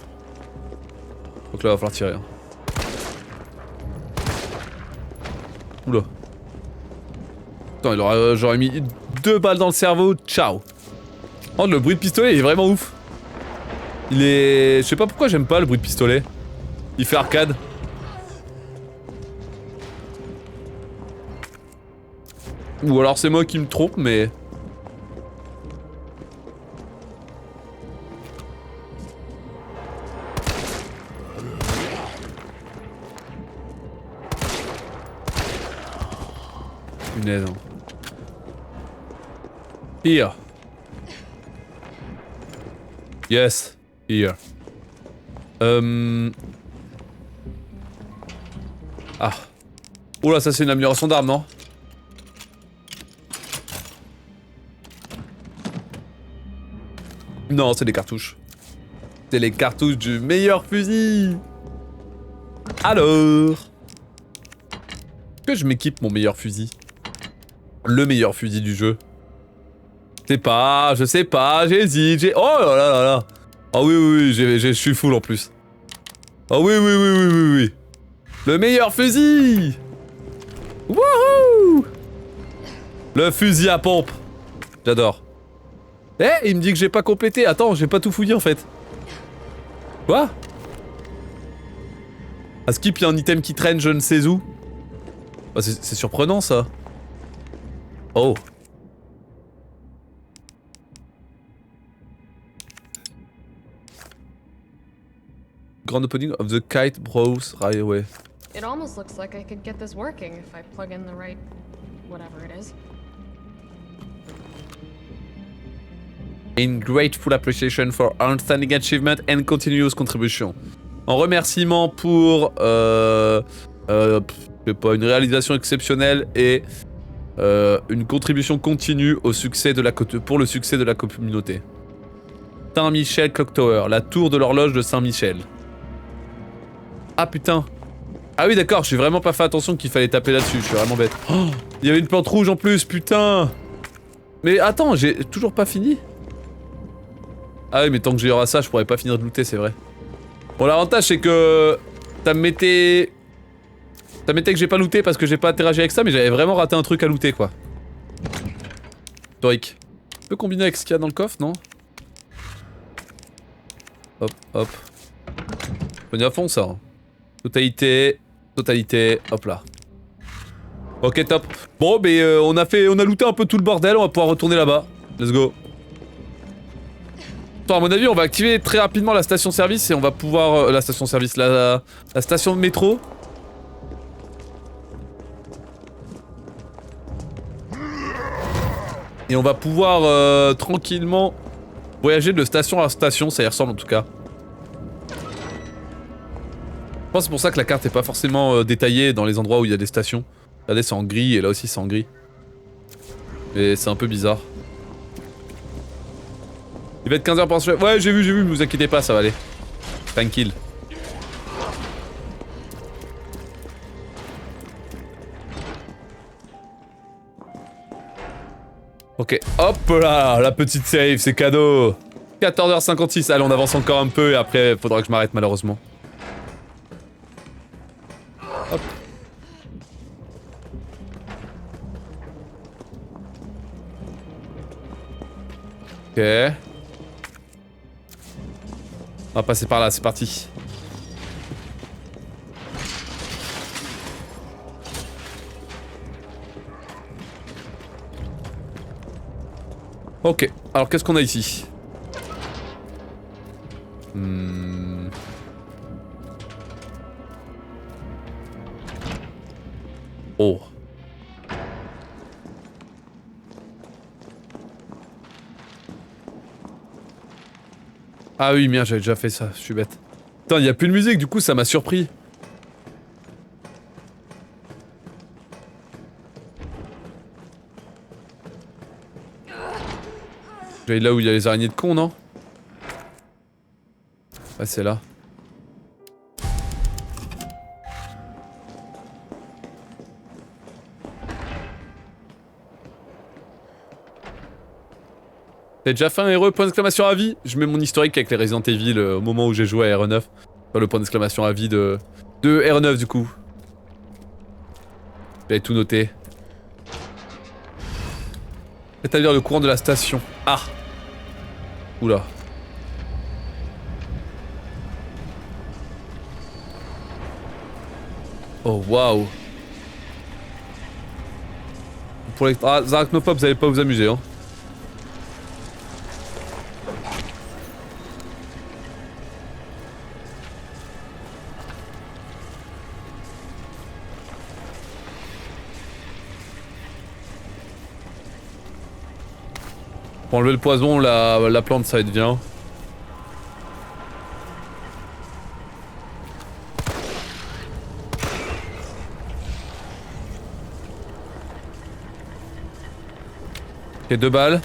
Donc là, il va falloir tirer. Hein. Oula. Putain, j'aurais mis 2 balles dans le cerveau, ciao. Oh, le bruit de pistolet, il est vraiment ouf. Il est... Je sais pas pourquoi j'aime pas le bruit de pistolet. Il fait arcade. Ou alors c'est moi qui me trompe, mais... Punaise. Here. Yes. Here. Ah. Oh là, ça c'est une amélioration d'arme, non? Non, c'est des cartouches. C'est les cartouches du meilleur fusil. Alors que je m'équipe mon meilleur fusil. Le meilleur fusil du jeu. Je sais pas, j'hésite, oh là là là là. Ah oui, oui, oui, je suis full en plus. Ah oui, oui, oui, oui, oui, oui. Le meilleur fusil. Wouhou. Le fusil à pompe. J'adore. Eh, il me dit que j'ai pas complété. Attends, j'ai pas tout fouillé en fait. Quoi? À Skip, il y a un item qui traîne je ne sais où. Oh, c'est surprenant ça. Oh. grand opening of the Kite Browse Railway. It almost looks like I could get this working if I plug in the right whatever it is. In grateful appreciation for outstanding achievement and continuous contribution. En remerciement pour je sais pas, une réalisation exceptionnelle et une contribution continue au succès de pour le succès de la communauté. Saint-Michel Clock Tower, la tour de l'horloge de Saint-Michel. Ah putain. Ah oui d'accord, j'ai vraiment pas fait attention qu'il fallait taper là-dessus, je suis vraiment bête. Oh, il y avait une plante rouge en plus, putain. Mais attends, j'ai toujours pas fini. Ah oui mais tant que j'aurai ça, je pourrais pas finir de looter, c'est vrai. Bon l'avantage c'est que ça me mettait que j'ai pas looté parce que j'ai pas interagi avec ça, mais j'avais vraiment raté un truc à looter quoi. Historique. Je peux combiner avec ce qu'il y a dans le coffre, non? Hop, hop. On est à fond ça. Totalité, hop là. Ok top. Bon mais on a looté un peu tout le bordel, on va pouvoir retourner là-bas. Let's go. Attends, à mon avis on va activer très rapidement la station service et on va pouvoir... la station service, la station de métro. Et on va pouvoir tranquillement voyager de station à station, ça y ressemble en tout cas. Je pense que c'est pour ça que la carte est pas forcément détaillée dans les endroits où il y a des stations. Regardez, c'est en gris et là aussi c'est en gris. Et c'est un peu bizarre. Il va être 15h par semaine. Ouais, j'ai vu, mais vous inquiétez pas, ça va aller. Tranquille. Ok, hop là, la petite save, c'est cadeau. 14h56, allez on avance encore un peu et après faudra que je m'arrête malheureusement. Hop. Ok. On va passer par là, c'est parti. Ok, alors qu'est-ce qu'on a ici? Oh. Ah oui, merde, j'avais déjà fait ça, je suis bête. Putain, il y a plus de musique, du coup ça m'a surpris. J'allais là où il y a les araignées de con, non? Ah, c'est là. T'as déjà fait un heureux point d'exclamation à vie? Je mets mon historique avec les Resident Evil au moment où j'ai joué à RE9. Enfin, le point d'exclamation à vie de RE9 du coup. J'avais tout noté. Rétablir le courant de la station. Ah. Oula. Oh waouh. Pour les arachnophobe, vous allez pas vous amuser hein. Pour enlever le poison, la plante ça va être bien. Ok, 2 balles.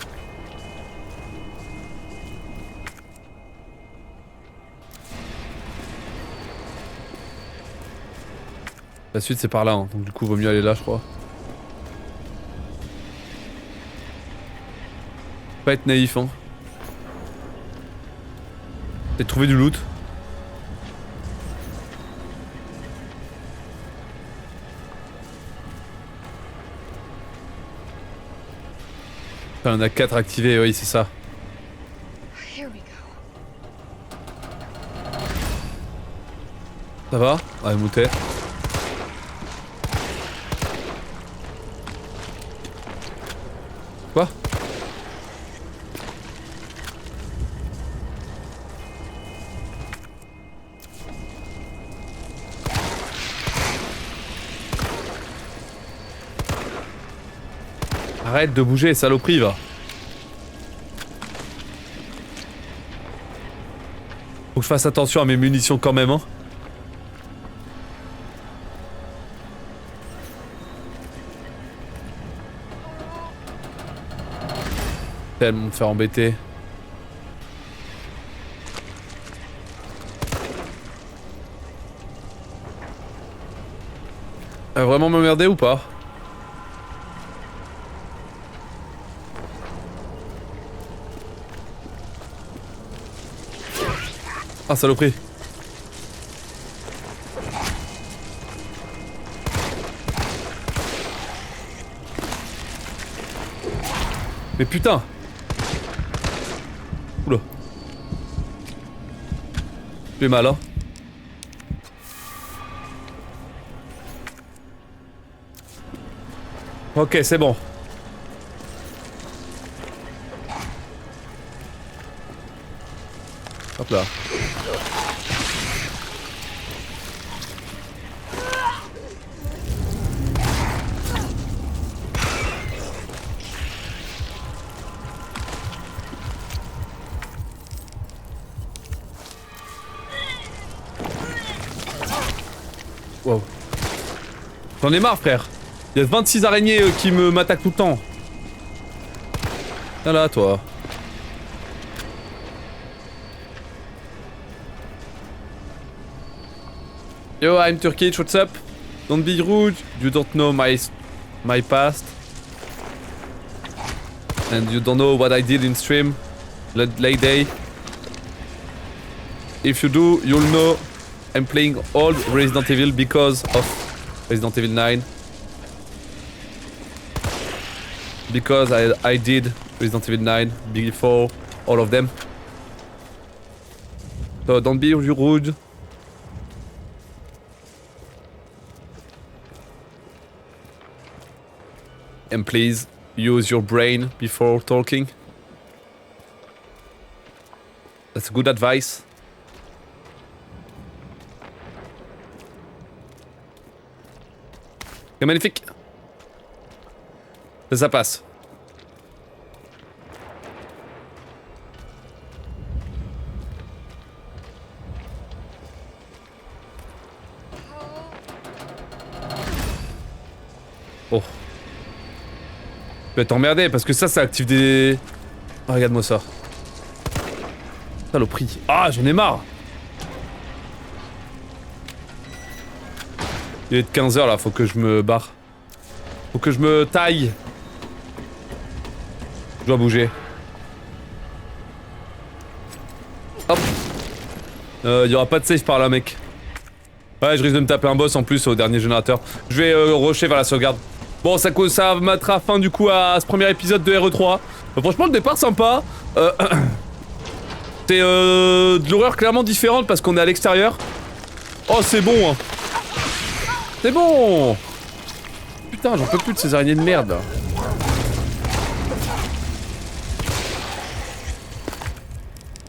La suite c'est par là, hein. Donc du coup vaut mieux aller là je crois. Pas être naïf hein. J'ai trouvé du loot. Enfin, on a 4 activés, oui c'est ça. Ça va? Ouais moutet. Quoi? Arrête de bouger, saloperie, va. Faut que je fasse attention à mes munitions quand même, hein. Tellement me faire embêter. Elle va vraiment m'emmerder ou pas? Ah, saloperie. Mais putain. Oula. J'ai mal, hein. Ok, c'est bon. Hop là. Wow. J'en ai marre, frère. Il y a 26 araignées qui m'attaquent tout le temps. Viens là, toi. Yo, I'm Turkish, what's up? Don't be rude, you don't know my past. And you don't know what I did in stream late day. If you do, you'll know I'm playing old Resident Evil because of Resident Evil 9. Because I did Resident Evil 9 before all of them. So don't be rude. And please use your brain before talking. That's good advice. C'est magnifique. Ça passe. Oh. Je vais être emmerdé parce que ça active des... Oh, regarde-moi ça. Saloperie. Ah, j'en ai marre. Il est de 15h là, faut que je me barre. Faut que je me taille. Je dois bouger. Hop. Il y aura pas de save par là, mec. Ouais, je risque de me taper un boss en plus au dernier générateur. Je vais rusher vers la sauvegarde. Bon, ça mettra fin du coup à ce premier épisode de RE3. Franchement, le départ sympa. C'est de l'horreur clairement différente parce qu'on est à l'extérieur. Oh, c'est bon, hein. C'est bon. Putain, j'en peux plus de ces araignées de merde là.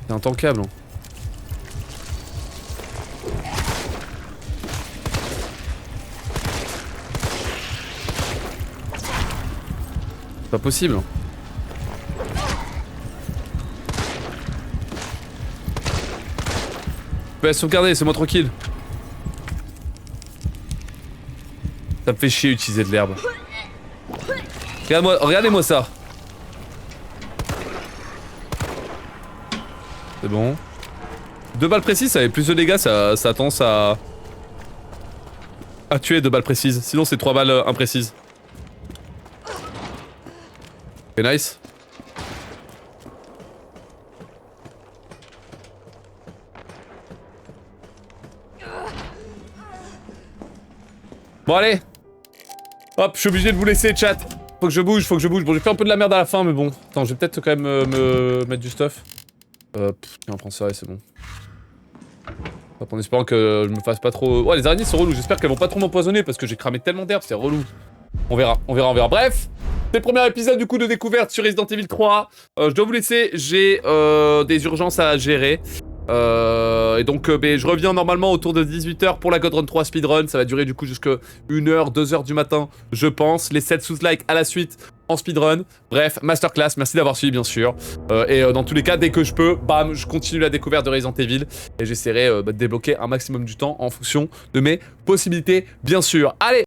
C'est intankable. Hein. C'est pas possible. Je peux la sauvegarder, c'est moi tranquille. Ça me fait chier utiliser de l'herbe. Regardez-moi ça. C'est bon. 2 balles précises, ça avait plus de dégâts, ça a tendance à tuer 2 balles précises. Sinon c'est 3 balles imprécises. C'est nice. Bon allez. Hop, je suis obligé de vous laisser, chat. Faut que je bouge. Bon, j'ai fait un peu de la merde à la fin, mais bon. Attends, je vais peut-être quand même me mettre du stuff. Tiens, prends ça et c'est bon. Hop, en espérant que je me fasse pas trop... Ouais, les araignées sont reloues. J'espère qu'elles vont pas trop m'empoisonner parce que j'ai cramé tellement d'herbe, c'est relou. On verra. Bref, c'est le premier épisode du coup de découverte sur Resident Evil 3. Je dois vous laisser, j'ai des urgences à gérer. Et donc je reviens normalement autour de 18h pour la God Run 3 speedrun. Ça va durer du coup jusqu'à 1h, 2h du matin, je pense. Les 7 sous like à la suite en speedrun. Bref, masterclass, merci d'avoir suivi bien sûr. Et dans tous les cas, dès que je peux, bam, je continue la découverte de Resident Evil et j'essaierai de débloquer un maximum du temps en fonction de mes possibilités, bien sûr. Allez!